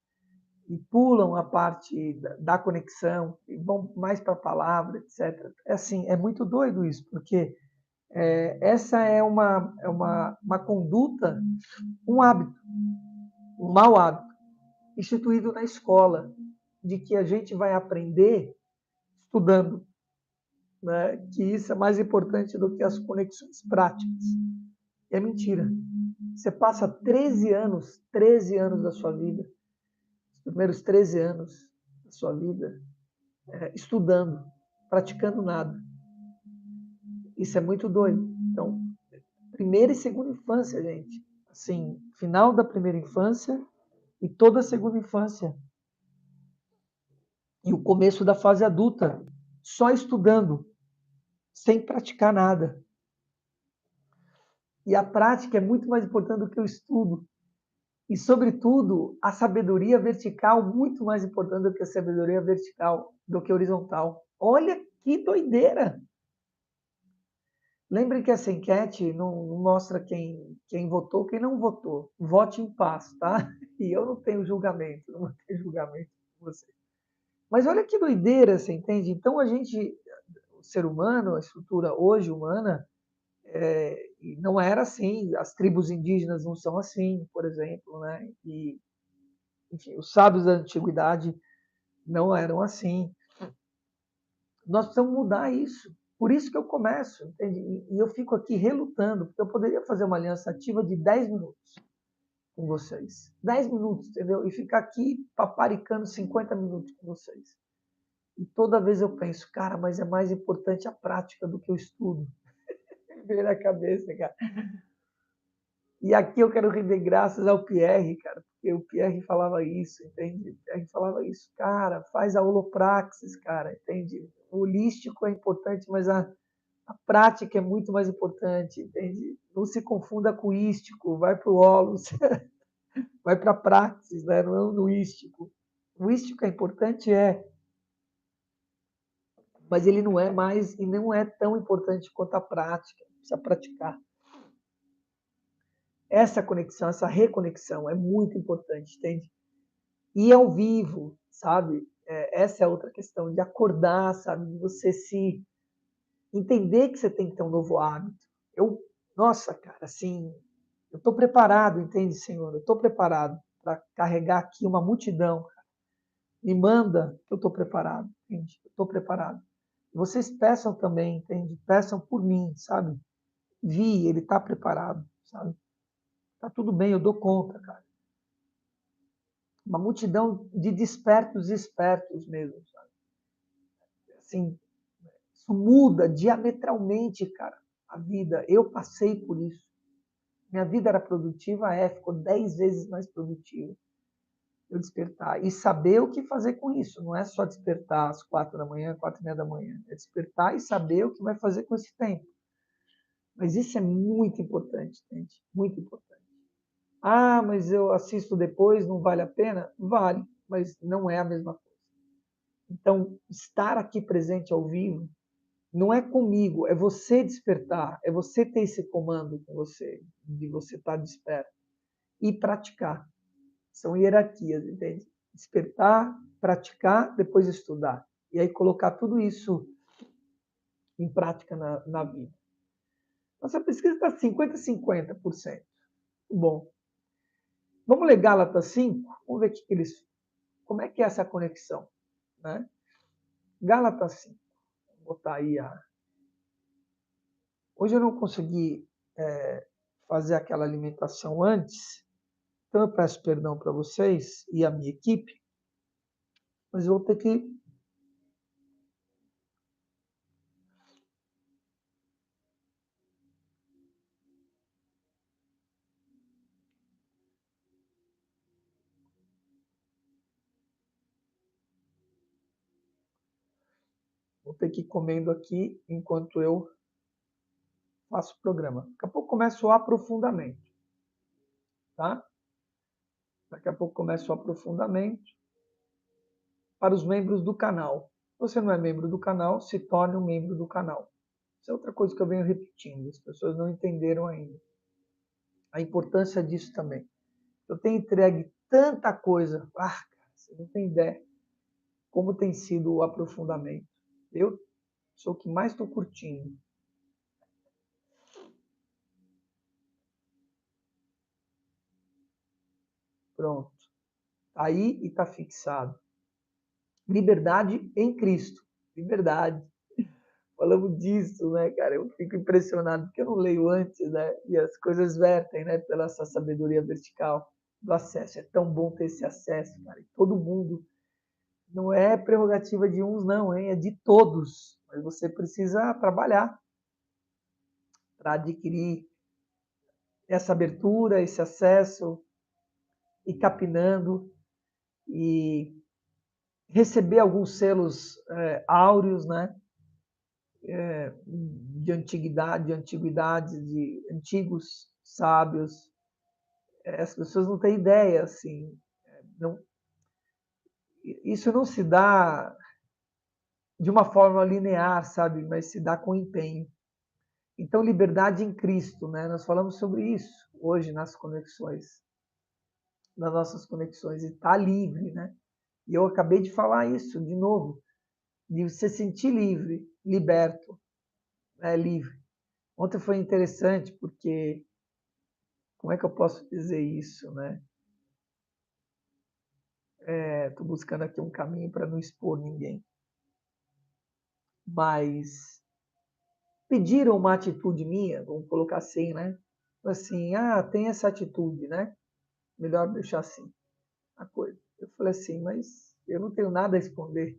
E pulam a parte da conexão, e vão mais para a palavra, etc. É assim, é muito doido isso, porque essa é uma conduta, um hábito, um mau hábito, instituído na escola, de que a gente vai aprender estudando, né? Que isso é mais importante do que as conexões práticas. É mentira. Você passa 13 anos da sua vida, os primeiros 13 anos da sua vida, estudando, praticando nada. Isso é muito doido. Então, primeira e segunda infância, gente. Assim, final da primeira infância e toda a segunda infância. E o começo da fase adulta, só estudando, sem praticar nada. E a prática é muito mais importante do que o estudo. E, sobretudo, a sabedoria vertical, muito mais importante do que a sabedoria vertical, do que horizontal. Olha que doideira! Lembre que essa enquete não mostra quem votou, quem não votou. Vote em paz, tá? E eu não tenho julgamento, não tenho julgamento com você. Mas olha que doideira, você entende? Então a gente, o ser humano, a estrutura hoje humana, não era assim. As tribos indígenas não são assim, por exemplo, né? E, enfim, os sábios da antiguidade não eram assim. Nós precisamos mudar isso. Por isso que eu começo, entende? E eu fico aqui relutando, porque eu poderia fazer uma aliança ativa de 10 minutos com vocês. 10 minutos, entendeu? E ficar aqui paparicando 50 minutos com vocês. E toda vez eu penso, cara, mas é mais importante a prática do que o estudo. Vem na cabeça, cara. E aqui eu quero render graças ao Pierre, cara, porque o Pierre falava isso, entende? O Pierre falava isso, cara, faz a holopraxis, cara, entende? O holístico é importante, mas a prática é muito mais importante, entende? Não se confunda com o ístico, vai para o holos, vai para a praxis, né? Não é o ístico. O ístico é importante, mas ele não é mais e não é tão importante quanto a prática. Precisa praticar. Essa conexão, essa reconexão é muito importante, entende? E ao vivo, sabe? Essa é outra questão de acordar, sabe? De você se entender que você tem que ter um novo hábito. Nossa, cara, assim, eu estou preparado, entende, Senhor? Eu estou preparado para carregar aqui uma multidão. Me manda, eu estou preparado, entende? Eu estou preparado. Vocês peçam também, entende? Peçam por mim, sabe? Ele está preparado, sabe? Tá tudo bem, eu dou conta, cara. Uma multidão de despertos e espertos mesmo, sabe? Assim, isso muda diametralmente, cara, a vida. Eu passei por isso. Minha vida era produtiva, ficou 10 vezes mais produtiva. Eu despertar e saber o que fazer com isso. Não é só despertar às 4 da manhã, 4:30 da manhã. É despertar e saber o que vai fazer com esse tempo. Mas isso é muito importante, gente. Muito importante. Ah, mas eu assisto depois, não vale a pena? Vale, mas não é a mesma coisa. Então, estar aqui presente ao vivo não é comigo, é você despertar, é você ter esse comando com você, de você estar desperto e praticar. São hierarquias, entende? Despertar, praticar, depois estudar. E aí colocar tudo isso em prática na vida. Nossa pesquisa está 50-50%. Bom, vamos ler Gálatas 5? Vamos ver como é que é essa conexão. Né? Gálatas 5. Vou botar aí a... Hoje eu não consegui fazer aquela alimentação antes, então eu peço perdão para vocês e a minha equipe, mas eu vou ter que ir comendo aqui enquanto eu faço o programa. Daqui a pouco começa o aprofundamento, tá? Daqui a pouco começa o aprofundamento para os membros do canal. Se você não é membro do canal, se torne um membro do canal. Isso é outra coisa que eu venho repetindo, as pessoas não entenderam ainda. A importância disso também. Eu tenho entregue tanta coisa. Cara, você não tem ideia como tem sido o aprofundamento. Eu sou o que mais estou curtindo. Pronto. Tá aí e está fixado. Liberdade em Cristo. Liberdade. Falamos disso, né, cara? Eu fico impressionado porque eu não leio antes, né? E as coisas vertem, né, pela essa sabedoria vertical do acesso. É tão bom ter esse acesso, cara. E todo mundo. Não é prerrogativa de uns, não, hein? É de todos. Mas você precisa trabalhar para adquirir essa abertura, esse acesso, e capinando e receber alguns selos áureos, né? De antiguidade, de antigos sábios. As pessoas não têm ideia, assim. Não, isso não se dá de uma forma linear, sabe? Mas se dá com empenho. Então, liberdade em Cristo, né? Nós falamos sobre isso hoje nas conexões, nas nossas conexões, e tá livre, né? E eu acabei de falar isso de novo, de você sentir livre, liberto, livre. Ontem foi interessante porque, como é que eu posso dizer isso, né? Estou buscando aqui um caminho para não expor ninguém. Mas pediram uma atitude minha, vamos colocar assim, né? Assim, tem essa atitude, né? Melhor deixar assim a coisa. Eu falei assim, mas eu não tenho nada a esconder.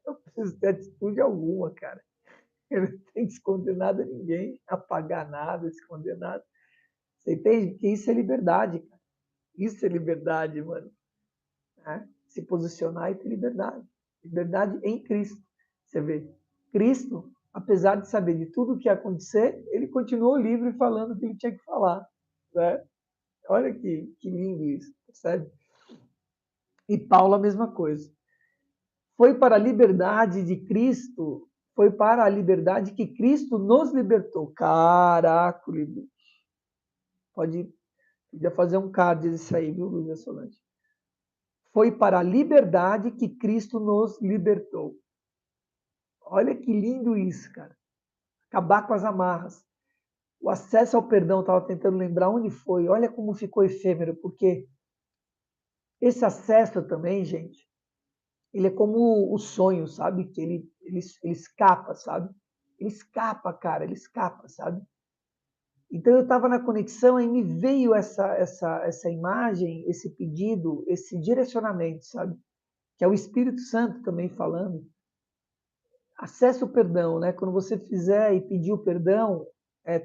Eu preciso ter atitude alguma, cara. Eu não tenho que esconder nada a ninguém, apagar nada, esconder nada. Você entende? Que isso é liberdade, cara. Isso é liberdade, mano. Né? Se posicionar e ter liberdade. Liberdade em Cristo. Você vê, Cristo, apesar de saber de tudo o que ia acontecer, ele continuou livre falando o que ele tinha que falar. Né? Olha que lindo isso, percebe? E Paulo a mesma coisa. Foi para a liberdade de Cristo, foi para a liberdade que Cristo nos libertou. Caraca, podia fazer um card disso aí, viu, Luiz Solange? Foi para a liberdade que Cristo nos libertou. Olha que lindo isso, cara. Acabar com as amarras. O acesso ao perdão, estava tentando lembrar onde foi. Olha como ficou efêmero, porque esse acesso também, gente, ele é como o sonho, sabe? Que ele escapa, sabe? Ele escapa, cara, ele escapa, sabe? Então eu estava na conexão e me veio essa imagem, esse pedido, esse direcionamento, sabe? Que é o Espírito Santo também falando. Acesse o perdão, né? Quando você fizer e pedir o perdão,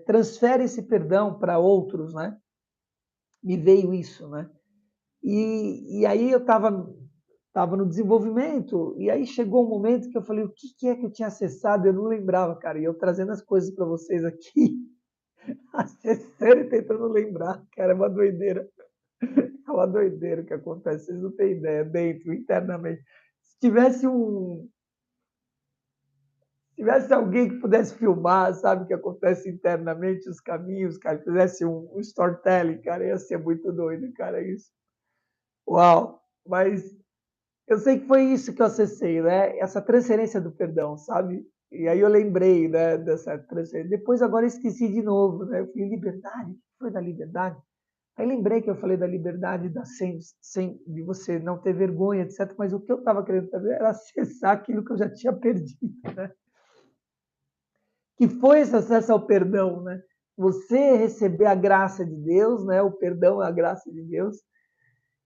transfere esse perdão para outros, né? Me veio isso, né? E aí eu estava no desenvolvimento, e aí chegou um momento que eu falei, o que é que eu tinha acessado? Eu não lembrava, cara. E eu trazendo as coisas para vocês aqui, acessando e tentando lembrar, cara, é uma doideira. É uma doideira o que acontece, vocês não têm ideia, dentro, internamente. Se tivesse alguém que pudesse filmar, sabe, o que acontece internamente, os caminhos, cara, fizesse um storytelling, cara, ia ser muito doido, cara, isso. Uau! Mas eu sei que foi isso que eu acessei, né? Essa transferência do perdão, sabe? E aí eu lembrei, né, dessa transferência. Depois agora eu esqueci de novo, né? Eu falei, liberdade? O que foi da liberdade? Aí lembrei que eu falei da liberdade de você não ter vergonha, etc. Mas o que eu estava querendo saber era acessar aquilo que eu já tinha perdido, né? Que foi esse acesso ao perdão, né? Você receber a graça de Deus, né? O perdão é a graça de Deus.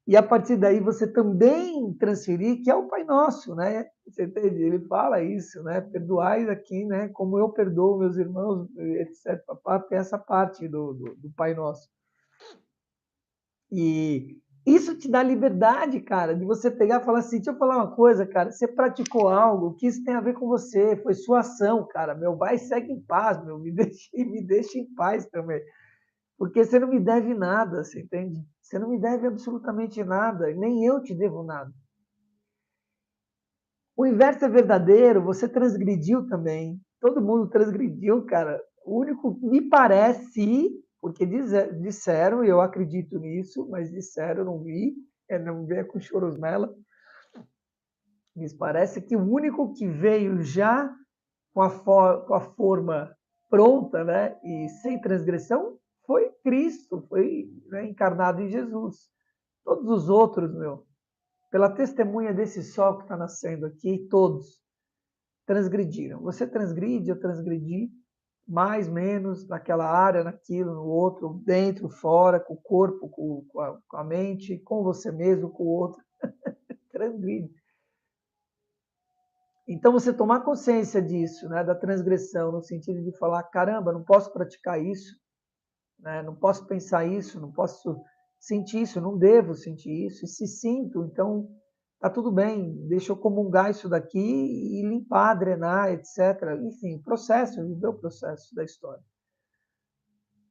E a partir daí você também transferir, que é o Pai Nosso, né? Você entende? Ele fala isso, né? Perdoai aqui, né? Como eu perdoo meus irmãos, etc. Tem essa parte do Pai Nosso. E isso te dá liberdade, cara, de você pegar e falar assim, deixa eu falar uma coisa, cara, você praticou algo, que isso tem a ver com você, foi sua ação, cara, meu, vai e segue em paz, meu, me deixa em paz também. Porque você não me deve nada, você entende? Você não me deve absolutamente nada, nem eu te devo nada. O inverso é verdadeiro, você transgrediu também. Todo mundo transgrediu, cara. O único, me parece, porque disseram, e eu acredito nisso, mas disseram, eu não vi, não venha com chorosmela, me parece que o único que veio já com a forma pronta, né, e sem transgressão, foi Cristo, foi, né, encarnado em Jesus. Todos os outros, meu, pela testemunha desse sol que está nascendo aqui, todos transgrediram. Você transgride, eu transgredi, mais, menos, naquela área, naquilo, no outro, dentro, fora, com o corpo, com a mente, com você mesmo, com o outro. Transgride. Então, você tomar consciência disso, né, da transgressão, no sentido de falar, caramba, não posso praticar isso, né, não posso pensar isso, não posso sentir isso, não devo sentir isso, e se sinto, então tá tudo bem, deixa eu comungar isso daqui e limpar, drenar, etc. Enfim, processo, viver o processo da história.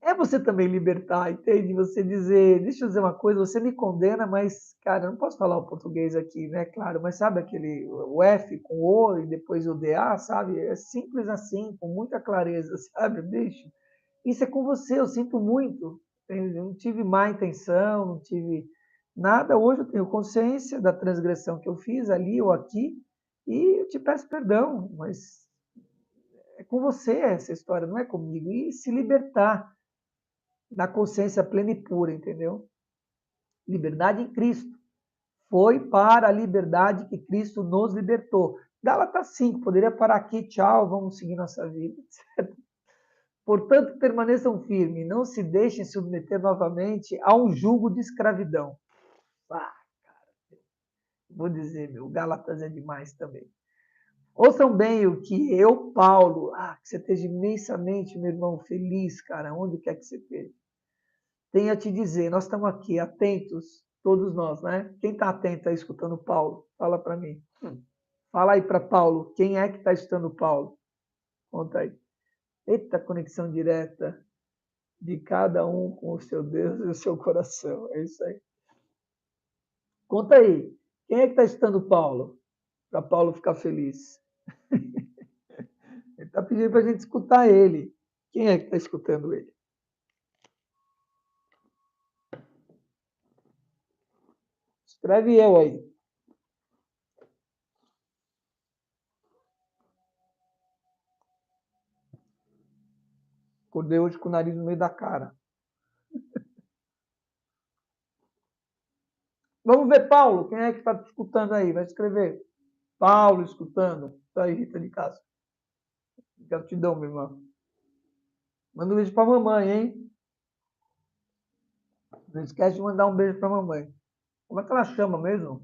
É você também libertar, entende? Você dizer, deixa eu dizer uma coisa, você me condena, mas, cara, eu não posso falar o português aqui, né? Claro, mas sabe aquele, o F com o e depois o DA, sabe? É simples assim, com muita clareza, sabe? Deixa. Isso é com você, eu sinto muito. Eu não tive má intenção, não tive nada. Hoje eu tenho consciência da transgressão que eu fiz ali ou aqui e eu te peço perdão, mas é com você essa história, não é comigo. E se libertar na consciência plena e pura, entendeu? Liberdade em Cristo. Foi para a liberdade que Cristo nos libertou. Gálatas 5, poderia parar aqui, tchau, vamos seguir nossa vida. Certo? Portanto, permaneçam firmes, não se deixem submeter novamente a um jugo de escravidão. Ah, vou dizer, meu, Gálatas é demais também. Ouçam bem o que eu, Paulo, que você esteja imensamente, meu irmão, feliz, cara, onde quer que você esteja. Tenho a te dizer, nós estamos aqui atentos, todos nós, né? Quem está atento aí escutando Paulo? Fala para mim. Fala aí para Paulo, quem é que está escutando Paulo? Conta aí. Eita, conexão direta de cada um com o seu Deus e o seu coração. É isso aí. Conta aí, quem é que está escutando Paulo? Para Paulo ficar feliz. Ele está pedindo para a gente escutar ele. Quem é que está escutando ele? Escreve eu aí. Acordei hoje com o nariz no meio da cara. Vamos ver, Paulo. Quem é que está escutando aí? Vai escrever. Paulo escutando. Tá aí, Rita de casa. Gratidão, minha irmã. Manda um beijo pra mamãe, hein? Não esquece de mandar um beijo pra mamãe. Como é que ela chama mesmo?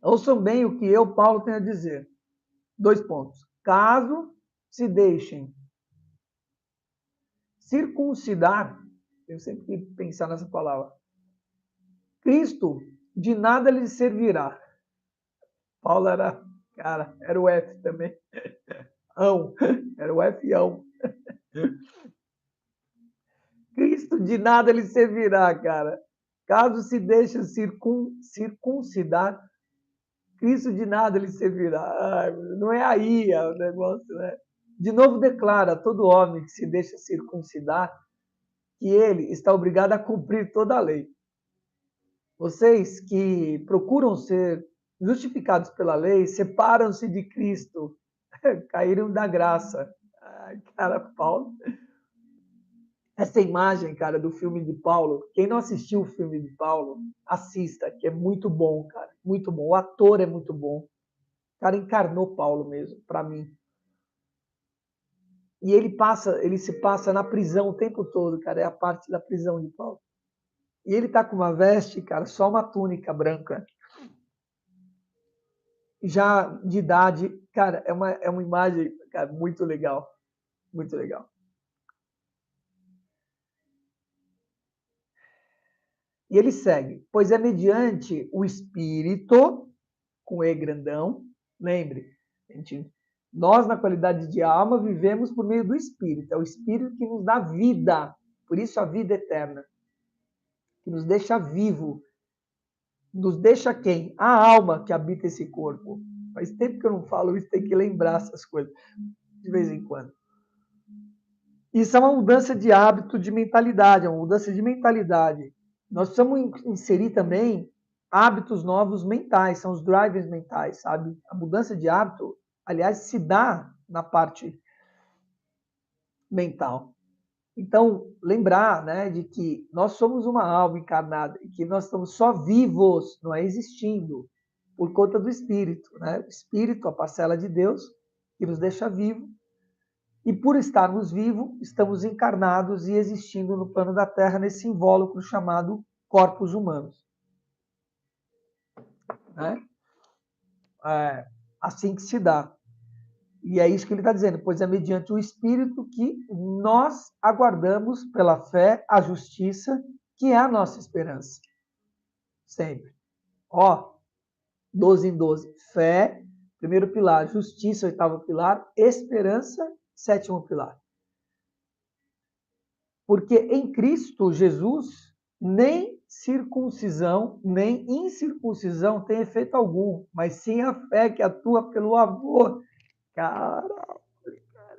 Ouçam bem o que eu, Paulo, tenho a dizer. 2 pontos. Caso se deixem circuncidar, eu sempre que pensar nessa palavra, Cristo de nada lhe servirá. Paulo era, cara, era o F também. Ão, era o F-ão. Cristo de nada lhe servirá, cara. Caso se deixe circuncidar, Cristo de nada lhe servirá. Ai, não é aí o negócio, né? De novo declara todo homem que se deixa circuncidar que ele está obrigado a cumprir toda a lei. Vocês que procuram ser justificados pela lei, separam-se de Cristo, caíram da graça. Ai, cara, Paulo. Essa imagem, cara, do filme de Paulo, quem não assistiu o filme de Paulo, assista, que é muito bom, cara, muito bom. O ator é muito bom. O cara encarnou Paulo mesmo, para mim. E ele se passa na prisão o tempo todo, cara, é a parte da prisão de Paulo. E ele tá com uma veste, cara, só uma túnica branca. Já de idade, cara, é uma imagem, cara, muito legal, muito legal. E ele segue, pois é mediante o Espírito, com E grandão, lembre, nós na qualidade de alma vivemos por meio do Espírito, é o Espírito que nos dá vida, por isso a vida eterna, que nos deixa vivo. Nos deixa quem? A alma que habita esse corpo. Faz tempo que eu não falo isso, tem que lembrar essas coisas de vez em quando. Isso é uma mudança de hábito, de mentalidade, é uma mudança de mentalidade. Nós precisamos inserir também hábitos novos mentais, são os drivers mentais, sabe? A mudança de hábito, aliás, se dá na parte mental. Então, lembrar, né, de que nós somos uma alma encarnada e que nós estamos só vivos, não é existindo, por conta do Espírito, né? O Espírito, a parcela de Deus, que nos deixa vivo. E por estarmos vivos, estamos encarnados e existindo no plano da Terra, nesse invólucro chamado corpos humanos. Né? É assim que se dá. E é isso que ele está dizendo, pois é mediante o Espírito que nós aguardamos pela fé a justiça, que é a nossa esperança. Sempre. Ó, 12 em 12. Fé, primeiro pilar. Justiça, oitavo pilar. Esperança, sétimo pilar. Porque em Cristo Jesus, nem circuncisão, nem incircuncisão tem efeito algum, mas sim a fé que atua pelo amor. Cara,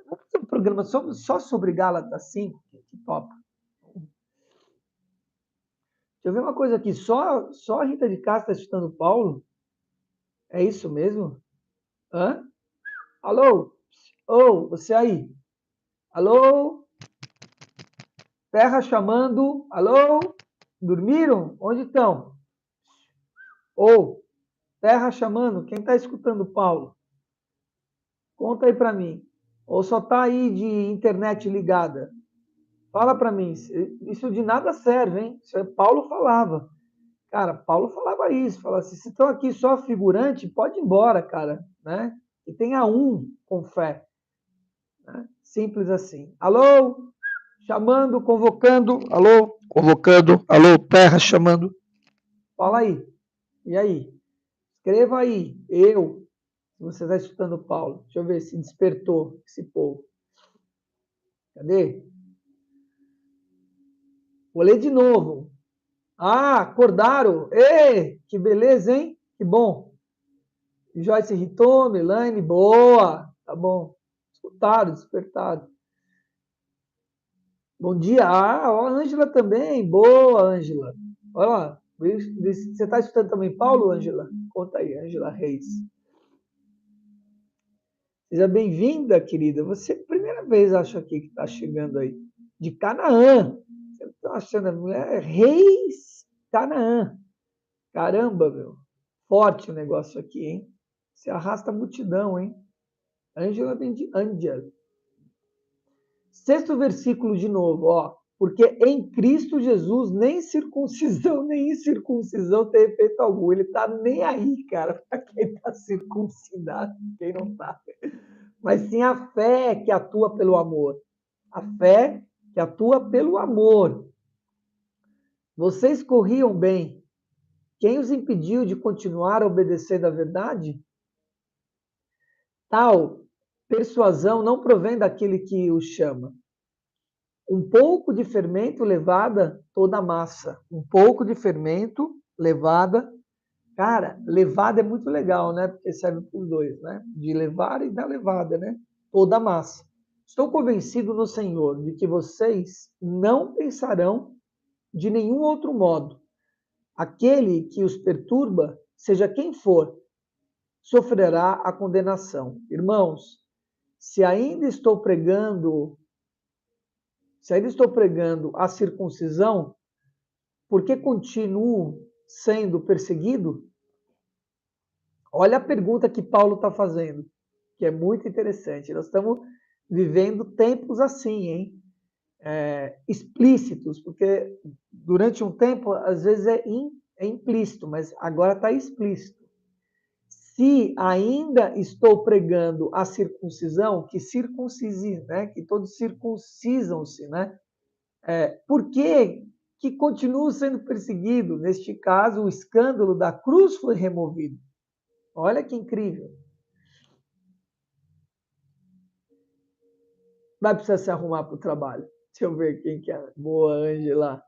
vamos fazer um programa só sobre Gálatas 5? Que top. Deixa eu ver uma coisa aqui. Só a Rita de Castro está citando Paulo? É isso mesmo? Hã? Alô? Ô, você aí? Alô? Terra chamando? Alô? Dormiram? Onde estão? Ou, Terra chamando? Quem está escutando Paulo? Conta aí para mim. Ou só está aí de internet ligada? Fala para mim. Isso de nada serve, hein? Isso Paulo falava. Cara, Paulo falava isso. Falava assim, se estão aqui só figurante, pode ir embora, cara. Né? E tenha um com fé. Né? Simples assim. Alô? Chamando, convocando. Alô? Convocando. Alô? Terra chamando. Fala aí. E aí? Escreva aí. Eu. Você está escutando Paulo. Deixa eu ver se despertou esse povo. Cadê? Vou ler de novo. Ah, acordaram. Ei, que beleza, hein? Que bom. Joyce irritou, Melanie, boa. Tá bom. Escutaram, despertaram. Bom dia. Ah, ó, a Ângela também. Boa, Ângela. Olha lá. Você está escutando também Paulo, Ângela? Conta aí, Ângela Reis. Seja bem-vinda, querida. Você, primeira vez, acho aqui que está chegando aí. De Canaã. Você está achando a mulher Reis Canaã. Caramba, meu. Forte o negócio aqui, hein? Se arrasta a multidão, hein? Ângela vem de Ândia. Sexto versículo de novo, ó. Porque em Cristo Jesus nem circuncisão nem incircuncisão tem efeito algum. Ele tá nem aí, cara, para quem tá circuncidado, quem não tá. Mas sim a fé que atua pelo amor. A fé que atua pelo amor. Vocês corriam bem. Quem os impediu de continuar obedecendo à verdade? Tal persuasão não provém daquele que o chama. Um pouco de fermento levada toda a massa. Um pouco de fermento levada. Cara, levada é muito legal, né? Porque serve para os dois, né? De levar e da levada, né? Toda a massa. Estou convencido no Senhor de que vocês não pensarão de nenhum outro modo. Aquele que os perturba, seja quem for, sofrerá a condenação. Irmãos, se ainda estou pregando a circuncisão, por que continuo sendo perseguido? Olha a pergunta que Paulo está fazendo, que é muito interessante. Nós estamos vivendo tempos assim, hein? Explícitos, porque durante um tempo, às vezes é implícito, mas agora está explícito. Se ainda estou pregando a circuncisão, que circuncise, né? Que todos circuncisam-se, né? Por que continuo sendo perseguido? Neste caso, o escândalo da cruz foi removido. Olha que incrível. Vai precisar se arrumar para o trabalho. Deixa eu ver quem que é. Boa, Ângela.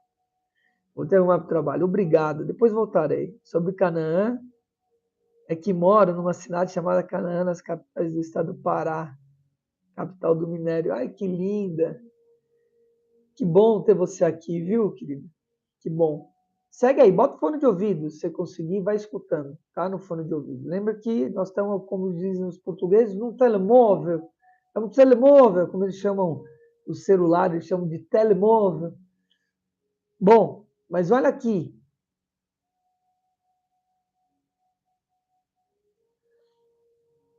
Vou ter arrumar para o trabalho. Obrigado. Depois voltarei. Sobre Canaã, é que moro numa cidade chamada Canaã, nas capitais do estado do Pará, capital do minério. Ai, que linda. Que bom ter você aqui, viu, querido? Que bom. Segue aí, bota o fone de ouvido, se você conseguir, vai escutando, tá? No fone de ouvido. Lembra que nós estamos, como dizem os portugueses, num telemóvel. É um telemóvel, como eles chamam o celular, eles chamam de telemóvel. Bom, mas olha aqui.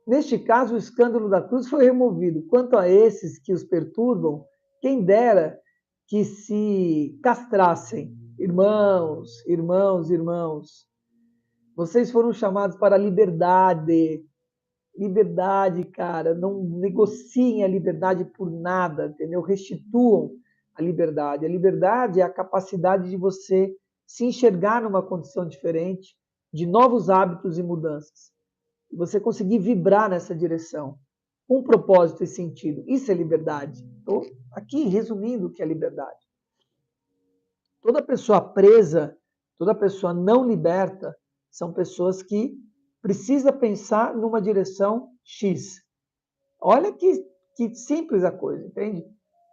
Neste caso, o escândalo da cruz foi removido. Quanto a esses que os perturbam, quem dera que se castrassem. Irmãos, irmãos, irmãos, vocês foram chamados para a liberdade. Liberdade, cara. Não negociem a liberdade por nada, entendeu? Restituam a liberdade. A liberdade é a capacidade de você se enxergar numa condição diferente, de novos hábitos e mudanças. E você conseguir vibrar nessa direção, com propósito e sentido. Isso é liberdade. Estou aqui resumindo o que é liberdade. Toda pessoa presa, toda pessoa não liberta, são pessoas que precisa pensar numa direção X. Olha que simples a coisa, entende?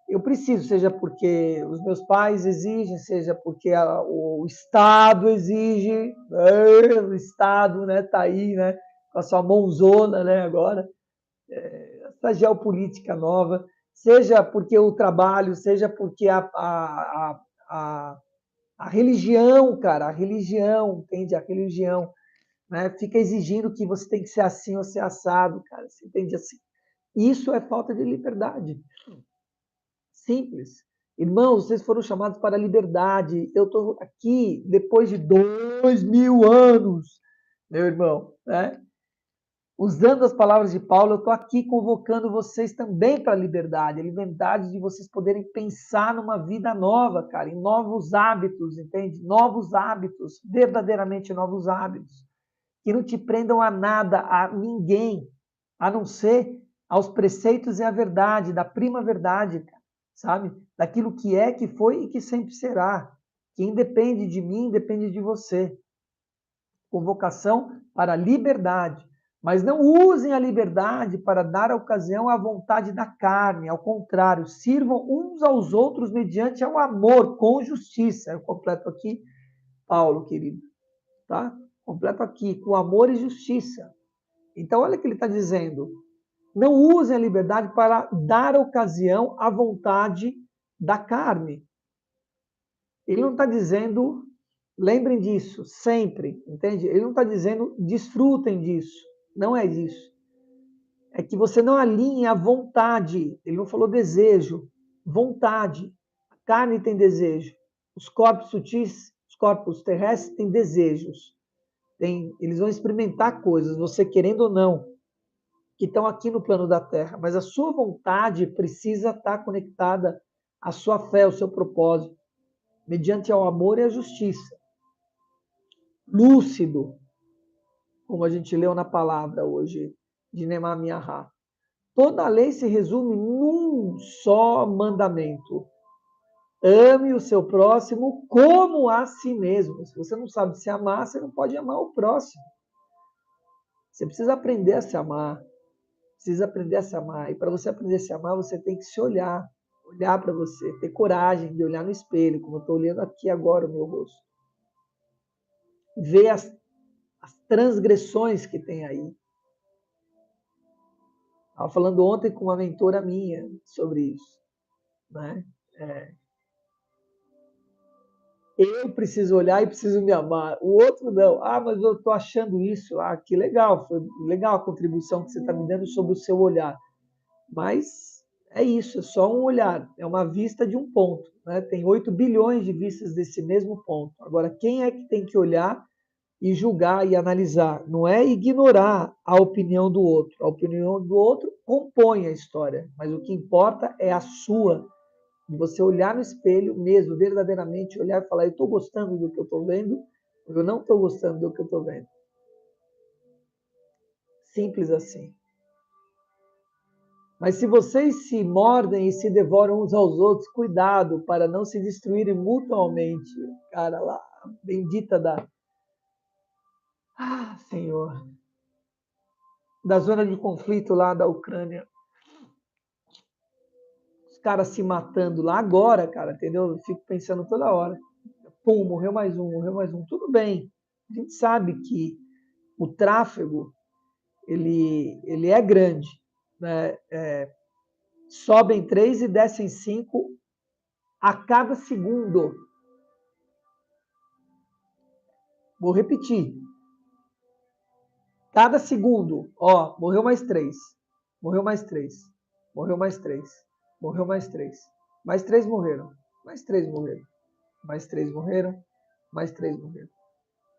Eu preciso, seja porque os meus pais exigem, seja porque o Estado exige, o Estado, né, tá aí, né, com a sua mãozona, né, agora, essa geopolítica nova, seja porque o trabalho, seja porque a, a religião, cara, a religião, entende? A religião, né, fica exigindo que você tem que ser assim ou ser assado, cara, você entende assim? Isso é falta de liberdade. Simples. Irmãos, vocês foram chamados para a liberdade. Eu estou aqui depois de 2000 anos, meu irmão, né? Usando as palavras de Paulo, eu estou aqui convocando vocês também para a liberdade de vocês poderem pensar numa vida nova, cara, em novos hábitos, entende? Novos hábitos, verdadeiramente novos hábitos, que não te prendam a nada, a ninguém, a não ser aos preceitos e à verdade, da prima verdade, cara, sabe? Daquilo que é, que foi e que sempre será. Que independe de mim, depende de você. Convocação para a liberdade. Mas não usem a liberdade para dar ocasião à vontade da carne. Ao contrário, sirvam uns aos outros mediante o amor, com justiça. Eu completo aqui, Paulo, querido. Tá? Completo aqui, com amor e justiça. Então, olha o que ele está dizendo. Não usem a liberdade para dar ocasião à vontade da carne. Ele não está dizendo, lembrem disso, sempre, entende? Ele não está dizendo, desfrutem disso. Não é isso. É que você não alinhe a vontade. Ele não falou desejo, vontade. A carne tem desejo. Os corpos sutis, os corpos terrestres têm desejos. Eles vão experimentar coisas, você querendo ou não, que estão aqui no plano da Terra. Mas a sua vontade precisa estar conectada à sua fé, ao seu propósito, mediante ao amor e à justiça. Lúcido, como a gente leu na palavra hoje de Nemá Miahá. Toda a lei se resume num só mandamento. Ame o seu próximo como a si mesmo. Se você não sabe se amar, você não pode amar o próximo. Você precisa aprender a se amar. Precisa aprender a se amar. E para você aprender a se amar, você tem que se olhar. Olhar para você. Ter coragem de olhar no espelho, como eu estou olhando aqui agora o meu rosto. Ver as transgressões que tem aí. Estava falando ontem com uma mentora minha sobre isso. Né? Eu preciso olhar e preciso me amar. O outro não. Ah, mas eu estou achando isso. Ah, que legal. Foi legal a contribuição que você está me dando sobre o seu olhar. Mas é isso, é só um olhar. É uma vista de um ponto. Né? Tem 8 bilhões de vistas desse mesmo ponto. Agora, quem é que tem que olhar e julgar e analisar? Não é ignorar a opinião do outro. A opinião do outro compõe a história. Mas o que importa é a sua, de você olhar no espelho mesmo, verdadeiramente olhar e falar, eu estou gostando do que eu estou vendo, ou eu não estou gostando do que eu estou vendo. Simples assim. Mas se vocês se mordem e se devoram uns aos outros, cuidado para não se destruírem mutuamente. Cara, lá, bendita da... Ah, Senhor. Da zona de conflito lá da Ucrânia. Os caras se matando lá agora, cara, entendeu? Eu fico pensando toda hora. Pum, morreu mais um, morreu mais um. Tudo bem. A gente sabe que o tráfego, ele é grande, né? Sobem 3 e descem 5 a cada segundo. Vou repetir. Cada segundo, ó, morreu mais 3. Morreu mais 3. Morreu mais 3. Morreu mais 3. Mais 3 morreram. Mais 3 morreram. Mais 3 morreram. Mais 3 morreram.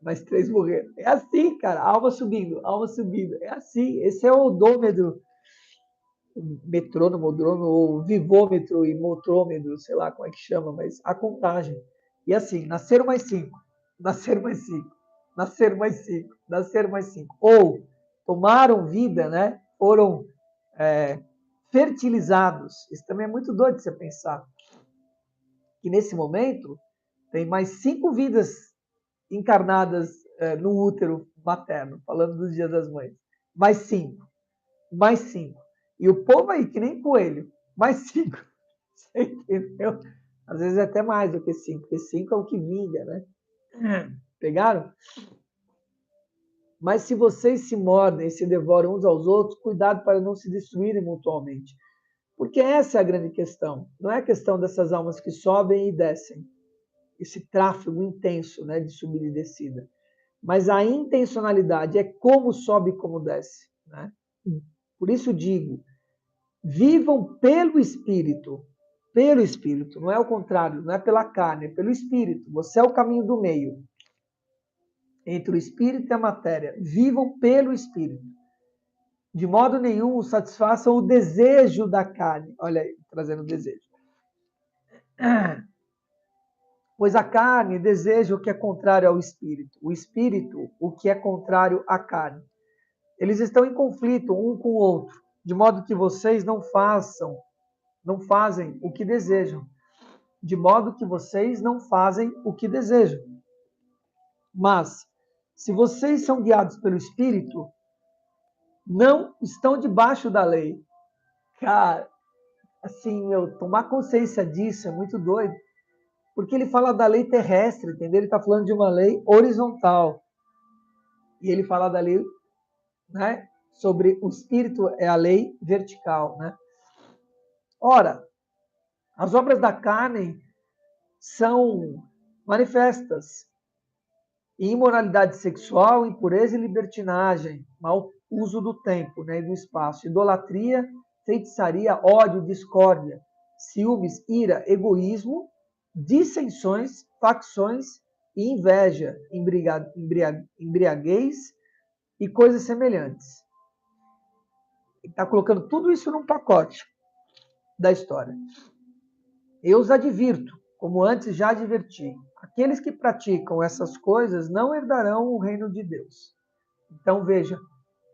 Mais 3 morreram. É assim, cara. Alma subindo, alma subindo. É assim. Esse é o odômetro, metrônomo, odômetro, ou vivômetro e motrômetro, sei lá como é que chama, mas a contagem. E assim, nasceram mais 5. Nasceram mais 5. Nasceram mais 5. Nasceram mais 5. Ou tomaram vida, né? Foram fertilizados. Isso também é muito doido de você pensar. Que nesse momento tem mais 5 vidas encarnadas no útero materno, falando dos dias das mães. Mais 5. Mais 5. E o povo aí, que nem coelho, mais 5. Você entendeu? Às vezes é até mais do que 5, porque 5 é o que vinga, né? Pegaram? Mas se vocês se mordem e se devoram uns aos outros, cuidado para não se destruírem mutuamente. Porque essa é a grande questão. Não é a questão dessas almas que sobem e descem. Esse tráfego intenso, né, de subida e descida. Mas a intencionalidade é como sobe e como desce, né? Por isso digo, vivam pelo Espírito. Pelo Espírito, não é o contrário, não é pela carne, é pelo Espírito. Você é o caminho do meio entre o Espírito e a matéria. Vivam pelo Espírito. De modo nenhum satisfaçam o desejo da carne. Olha aí, trazendo o desejo. Pois a carne deseja o que é contrário ao Espírito. O Espírito, o que é contrário à carne. Eles estão em conflito um com o outro, de modo que vocês não fazem o que desejam. De modo que vocês não fazem o que desejam. Mas, se vocês são guiados pelo Espírito, não estão debaixo da lei. Cara, assim, tomar consciência disso é muito doido. Porque ele fala da lei terrestre, entendeu? Ele está falando de uma lei horizontal. E ele fala da lei, né, sobre o Espírito, é a lei vertical, né? Ora, as obras da carne são manifestas: imoralidade sexual, impureza e libertinagem, mau uso do tempo, né, e do espaço, idolatria, feitiçaria, ódio, discórdia, ciúmes, ira, egoísmo, dissensões, facções e inveja, embriaguez e coisas semelhantes. Ele está colocando tudo isso num pacote da história. Eu os advirto, como antes já adverti, aqueles que praticam essas coisas não herdarão o reino de Deus. Então veja,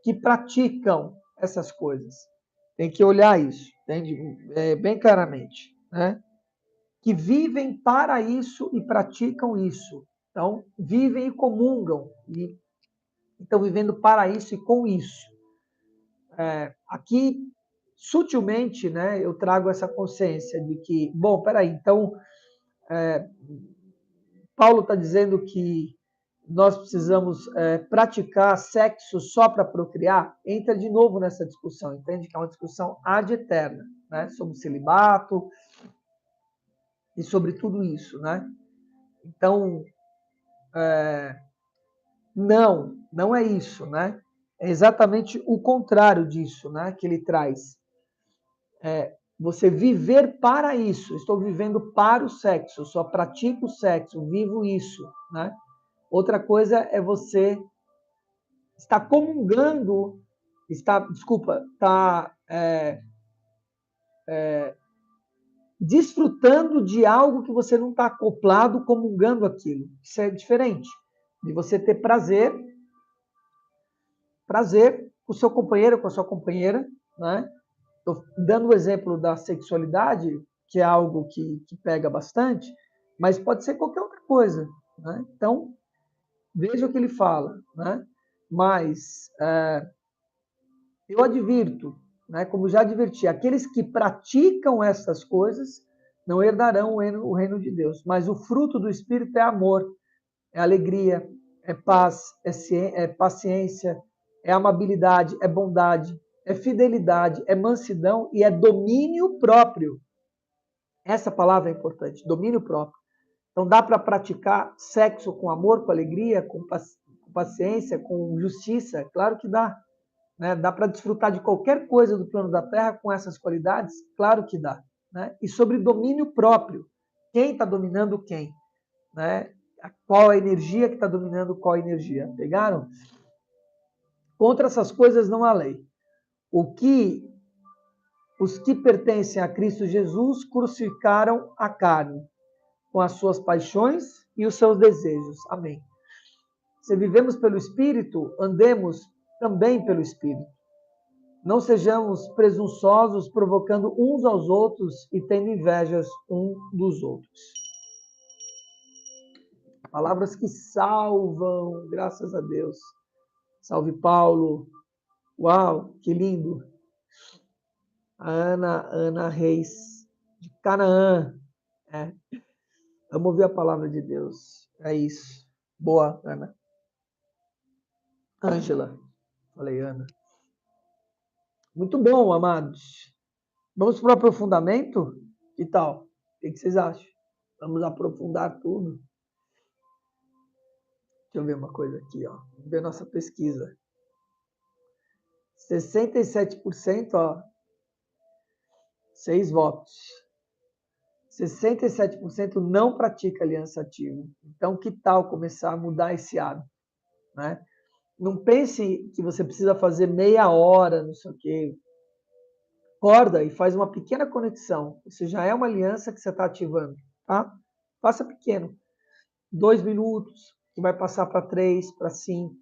que praticam essas coisas. Tem que olhar isso, entende? Bem claramente, né? Que vivem para isso e praticam isso. Então, vivem e comungam, e estão vivendo para isso e com isso. Aqui, sutilmente, né, eu trago essa consciência de que, bom, peraí, então, Paulo está dizendo que nós precisamos praticar sexo só para procriar, entra de novo nessa discussão, entende? Que é uma discussão ad eterna, né? Sobre o celibato e sobre tudo isso, né? Então, não é isso, né? É exatamente o contrário disso, né? Que ele traz. Você viver para isso. Estou vivendo para o sexo, só pratico o sexo, vivo isso, né? Outra coisa é você está comungando, está desfrutando de algo que você não está acoplado, comungando aquilo. Isso é diferente de você ter prazer com o seu companheiro, com a sua companheira, né? Estou dando o exemplo da sexualidade, que é algo que pega bastante, mas pode ser qualquer outra coisa, né? Então, veja o que ele fala, né? Mas eu advirto, né, como já adverti, aqueles que praticam essas coisas não herdarão o reino de Deus. Mas o fruto do Espírito é amor, é alegria, é paz, é paciência, é amabilidade, é bondade, é fidelidade, é mansidão e é domínio próprio. Essa palavra é importante, domínio próprio. Então dá para praticar sexo com amor, com alegria, com paciência, com justiça? Claro que dá. Né? Dá para desfrutar de qualquer coisa do plano da Terra com essas qualidades? Claro que dá. Né? E sobre domínio próprio. Quem está dominando quem? Né? Qual a energia que está dominando qual energia? Pegaram? Contra essas coisas não há lei. Os que pertencem a Cristo Jesus crucificaram a carne com as suas paixões e os seus desejos. Amém. Se vivemos pelo Espírito, andemos também pelo Espírito. Não sejamos presunçosos, provocando uns aos outros e tendo invejas um dos outros. Palavras que salvam, graças a Deus. Salve Paulo. Uau, que lindo. Ana Reis, de Canaã. Vamos ouvir a palavra de Deus. É isso. Boa, Ana. Ângela. Falei, Ana. Muito bom, amados. Vamos para o aprofundamento? Que tal? O que vocês acham? Vamos aprofundar tudo. Deixa eu ver uma coisa aqui, ó. Vamos ver nossa pesquisa. 67%, ó. 6 votos. 67% não pratica aliança ativa. Então, que tal começar a mudar esse hábito, né? Não pense que você precisa fazer meia hora, não sei o quê. Acorda e faz uma pequena conexão. Isso já é uma aliança que você está ativando, tá? Faça pequeno. 2 minutos, que vai passar para 3, para 5,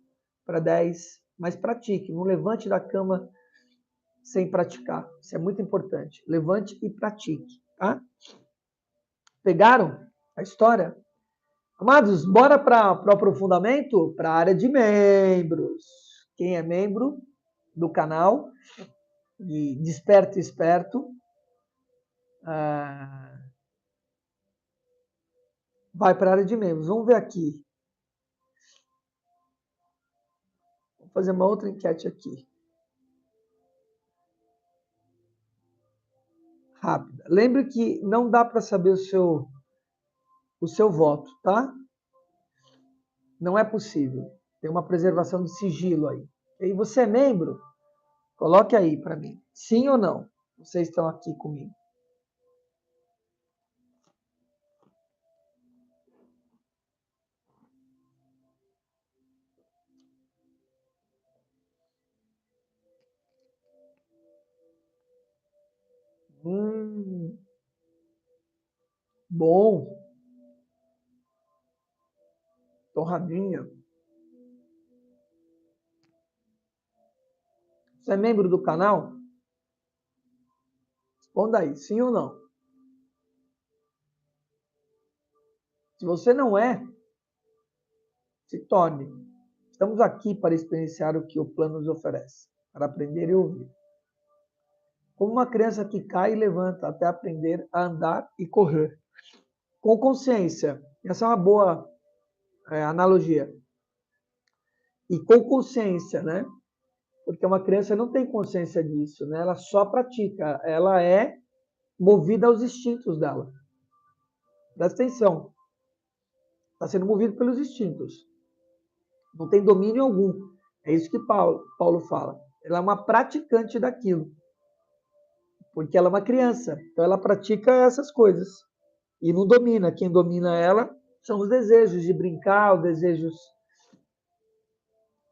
para 10. Mas pratique. Não levante da cama sem praticar. Isso é muito importante. Levante e pratique, tá? Pegaram a história? Amados, bora para o aprofundamento? Para a área de membros. Quem é membro do canal de Desperto e Esperto, vai para a área de membros. Vamos ver aqui. Vou fazer uma outra enquete aqui. Rápida. Lembre que não dá para saber o seu voto, tá? Não é possível. Tem uma preservação de sigilo aí. E você é membro? Coloque aí para mim. Sim ou não? Vocês estão aqui comigo. Bom. Torradinha. Você é membro do canal? Responda aí, sim ou não? Se você não é, se torne. Estamos aqui para experienciar o que o plano nos oferece, para aprender e ouvir. Como uma criança que cai e levanta até aprender a andar e correr. Com consciência. Essa é uma boa analogia. E com consciência, né? Porque uma criança não tem consciência disso, né? Ela só pratica, ela é movida aos instintos dela. Presta atenção. Está sendo movido pelos instintos. Não tem domínio algum. É isso que Paulo fala. Ela é uma praticante daquilo. Porque ela é uma criança. Então ela pratica essas coisas. E não domina. Quem domina ela são os desejos de brincar, os desejos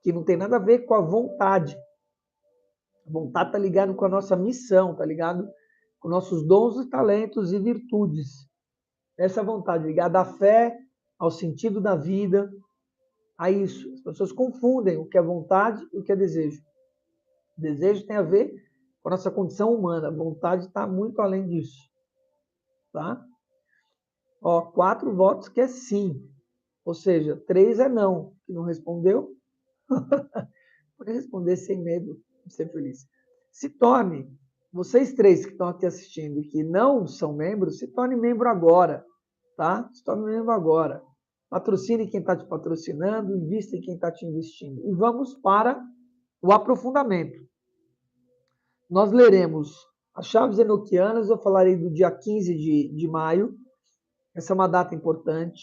que não tem nada a ver com a vontade. A vontade está ligada com a nossa missão, está ligado com nossos dons e talentos e virtudes. Essa vontade ligada à fé, ao sentido da vida, a isso. As pessoas confundem o que é vontade e o que é desejo. Desejo tem a ver com a nossa condição humana. A vontade está muito além disso. Tá? Ó, 4 votos que é sim. Ou seja, 3 é não, que não respondeu. Pode responder sem medo de ser feliz. Se torne, vocês 3 que estão aqui assistindo e que não são membros, se torne membro agora, tá? Se torne membro agora. Patrocine quem está te patrocinando, invista em quem está te investindo. E vamos para o aprofundamento. Nós leremos as chaves enoquianas, eu falarei do dia 15 de maio. Essa é uma data importante.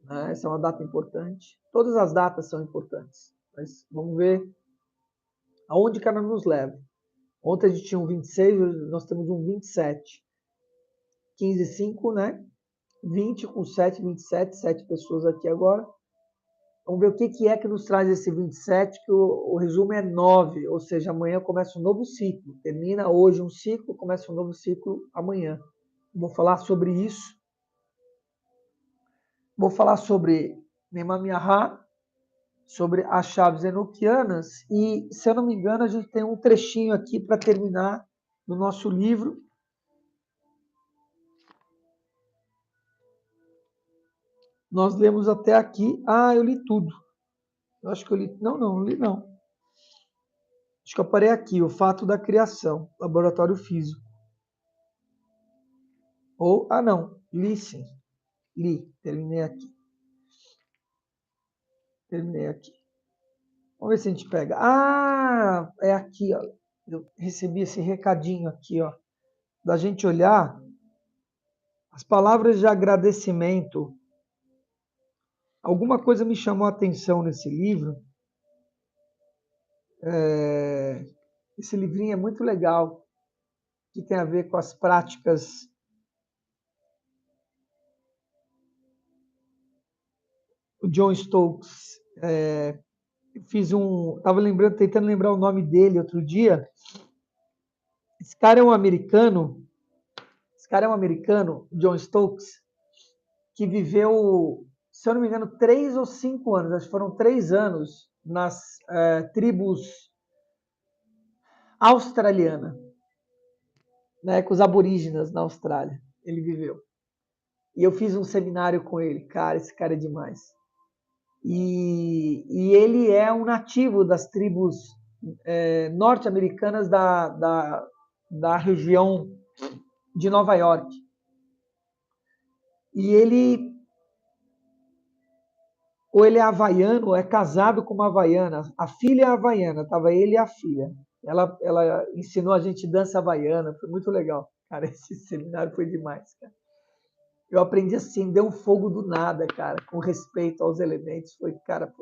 Né? Essa é uma data importante. Todas as datas são importantes. Mas vamos ver aonde que ela nos leva. Ontem a gente tinha um 26, hoje nós temos um 27. 15, 5, né? 20 com 7, 27, 7 pessoas aqui agora. Vamos ver o que é que nos traz esse 27, que o resumo é 9, ou seja, amanhã começa um novo ciclo. Termina hoje um ciclo, começa um novo ciclo amanhã. Vou falar sobre isso. Vou falar sobre Nemamiahá, sobre as chaves enoquianas, e, se eu não me engano, a gente tem um trechinho aqui para terminar no nosso livro. Nós lemos até aqui. Ah, eu li tudo. Eu acho que eu li. Não li não. Acho que eu parei aqui. O fato da criação, laboratório físico. Ou, não, li sim. Li, terminei aqui. Terminei aqui. Vamos ver se a gente pega. Ah, é aqui, ó. Eu recebi esse recadinho aqui, ó. Da gente olhar as palavras de agradecimento. Alguma coisa me chamou a atenção nesse livro. Esse livrinho é muito legal, que tem a ver com as práticas. O John Stokes. Estava tentando lembrar o nome dele outro dia. Esse cara é um americano. John Stokes, que viveu, se eu não me engano, 3 ou 5 anos, acho que foram 3 anos, nas tribos australianas, né, com os aborígenas na Austrália. Ele viveu. E eu fiz um seminário com ele. Cara, esse cara é demais. E ele é um nativo das tribos norte-americanas da região de Nova York. E ele é havaiano, ou é casado com uma havaiana. A filha é havaiana, estava ele e a filha. Ela ensinou a gente dança havaiana, foi muito legal. Cara, esse seminário foi demais, cara. Eu aprendi assim, deu um fogo do nada, cara, com respeito aos elementos. Foi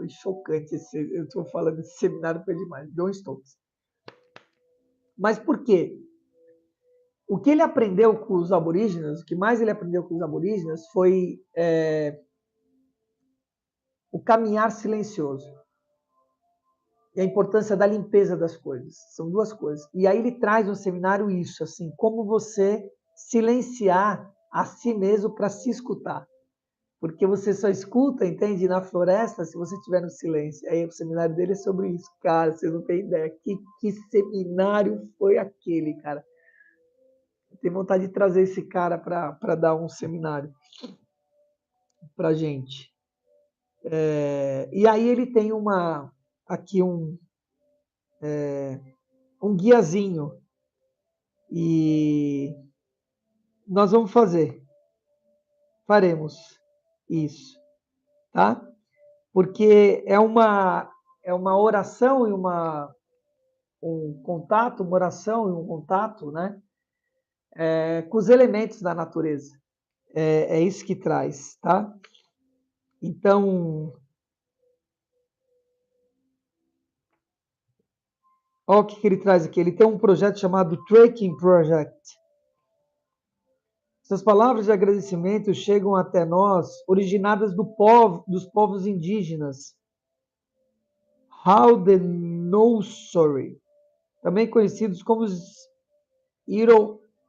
chocante. Eu estou falando, esse seminário foi demais. John Stokes. Mas por quê? O que ele aprendeu com os aborígenes, o que mais ele aprendeu com os aborígenes foi o caminhar silencioso. E a importância da limpeza das coisas. São duas coisas. E aí ele traz no seminário isso, assim, como você silenciar a si mesmo para se escutar. Porque você só escuta, entende, na floresta se você estiver no silêncio. Aí o seminário dele é sobre isso. Cara, vocês não têm ideia. Que seminário foi aquele, cara? Eu tenho vontade de trazer esse cara para dar um seminário para gente. E aí ele tem aqui um guiazinho. E nós vamos faremos isso, tá? Porque é uma oração e um contato, uma oração e um contato, né? Com os elementos da natureza. É isso que traz, tá? Então, olha o que ele traz aqui. Ele tem um projeto chamado Trekking Project. Essas palavras de agradecimento chegam até nós originadas dos povos indígenas. Haudenosaunee, também conhecidos como os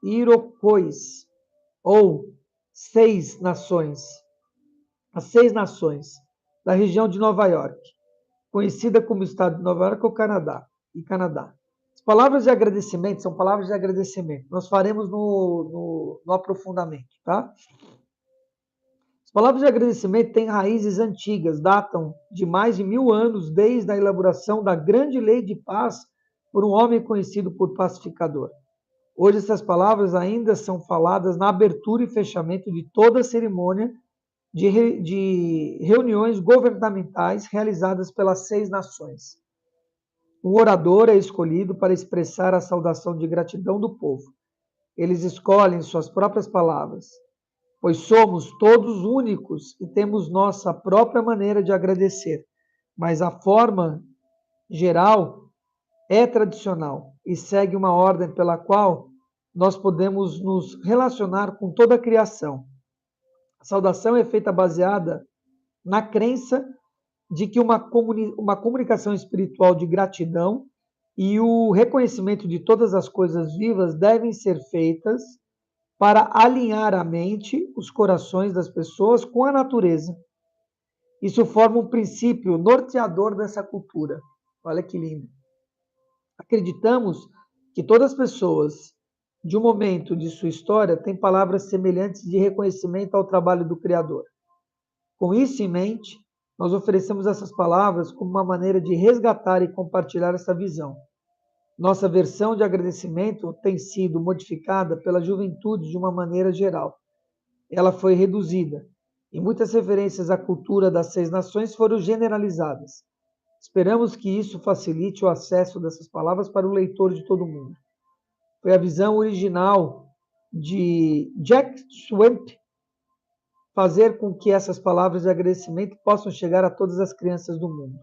Iroquois, ou Seis Nações. As 6 nações da região de Nova York, conhecida como Estado de Nova York ou Canadá. As palavras de agradecimento são palavras de agradecimento. Nós faremos no aprofundamento, tá? As palavras de agradecimento têm raízes antigas, datam de mais de 1000 anos, desde a elaboração da grande lei de paz por um homem conhecido por pacificador. Hoje essas palavras ainda são faladas na abertura e fechamento de toda a cerimônia de reuniões governamentais realizadas pelas 6 nações. Um orador é escolhido para expressar a saudação de gratidão do povo. Eles escolhem suas próprias palavras, pois somos todos únicos e temos nossa própria maneira de agradecer, mas a forma geral é tradicional e segue uma ordem pela qual nós podemos nos relacionar com toda a criação. A saudação é feita baseada na crença de que uma comunicação espiritual de gratidão e o reconhecimento de todas as coisas vivas devem ser feitas para alinhar a mente, os corações das pessoas com a natureza. Isso forma um princípio norteador dessa cultura. Olha que lindo. Acreditamos que todas as pessoas, de um momento de sua história, têm palavras semelhantes de reconhecimento ao trabalho do Criador. Com isso em mente, nós oferecemos essas palavras como uma maneira de resgatar e compartilhar essa visão. Nossa versão de agradecimento tem sido modificada pela juventude de uma maneira geral. Ela foi reduzida, e muitas referências à cultura das 6 nações foram generalizadas. Esperamos que isso facilite o acesso dessas palavras para o leitor de todo mundo. Foi a visão original de Jack Swamp fazer com que essas palavras de agradecimento possam chegar a todas as crianças do mundo,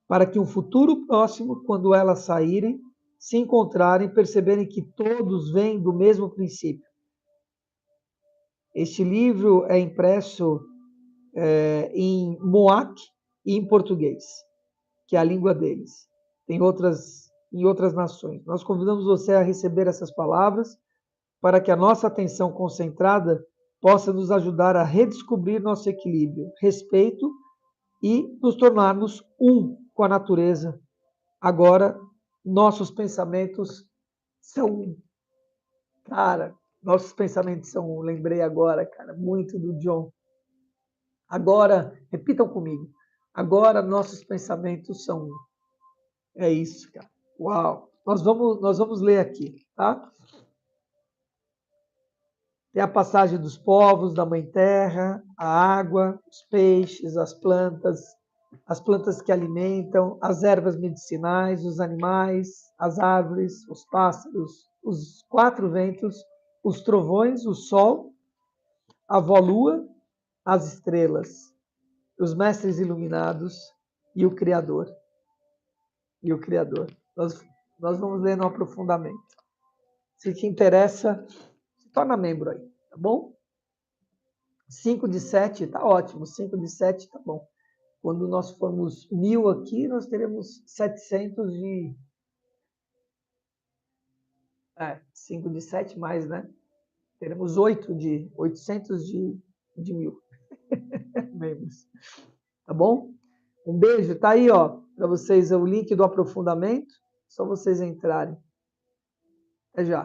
para que um futuro próximo, quando elas saírem, se encontrarem, perceberem que todos vêm do mesmo princípio. Este livro é impresso em Moak e em português, que é a língua deles. Tem em outras nações. Nós convidamos você a receber essas palavras para que a nossa atenção concentrada possa nos ajudar a redescobrir nosso equilíbrio, respeito e nos tornarmos um com a natureza. Agora, nossos pensamentos são, cara, lembrei agora, cara, muito do John. Agora, repitam comigo. Agora nossos pensamentos são um. É isso, cara. Uau! Nós vamos ler aqui, tá? Tem a passagem dos povos, da Mãe Terra, a água, os peixes, as plantas que alimentam, as ervas medicinais, os animais, as árvores, os pássaros, os 4 ventos, os trovões, o sol, a avó lua, as estrelas, os mestres iluminados e o Criador. E o Criador. Nós vamos ler no aprofundamento. Se te interessa, se torna membro aí, tá bom? 5 de 7 tá ótimo, 5 de 7 tá bom. Quando nós formos 1000 aqui, nós teremos 700 de... 5 de 7 mais, né? Teremos 800 de 1000 membros. Tá bom? Um beijo, tá aí, ó, para vocês o link do aprofundamento. Só vocês entrarem. Até já.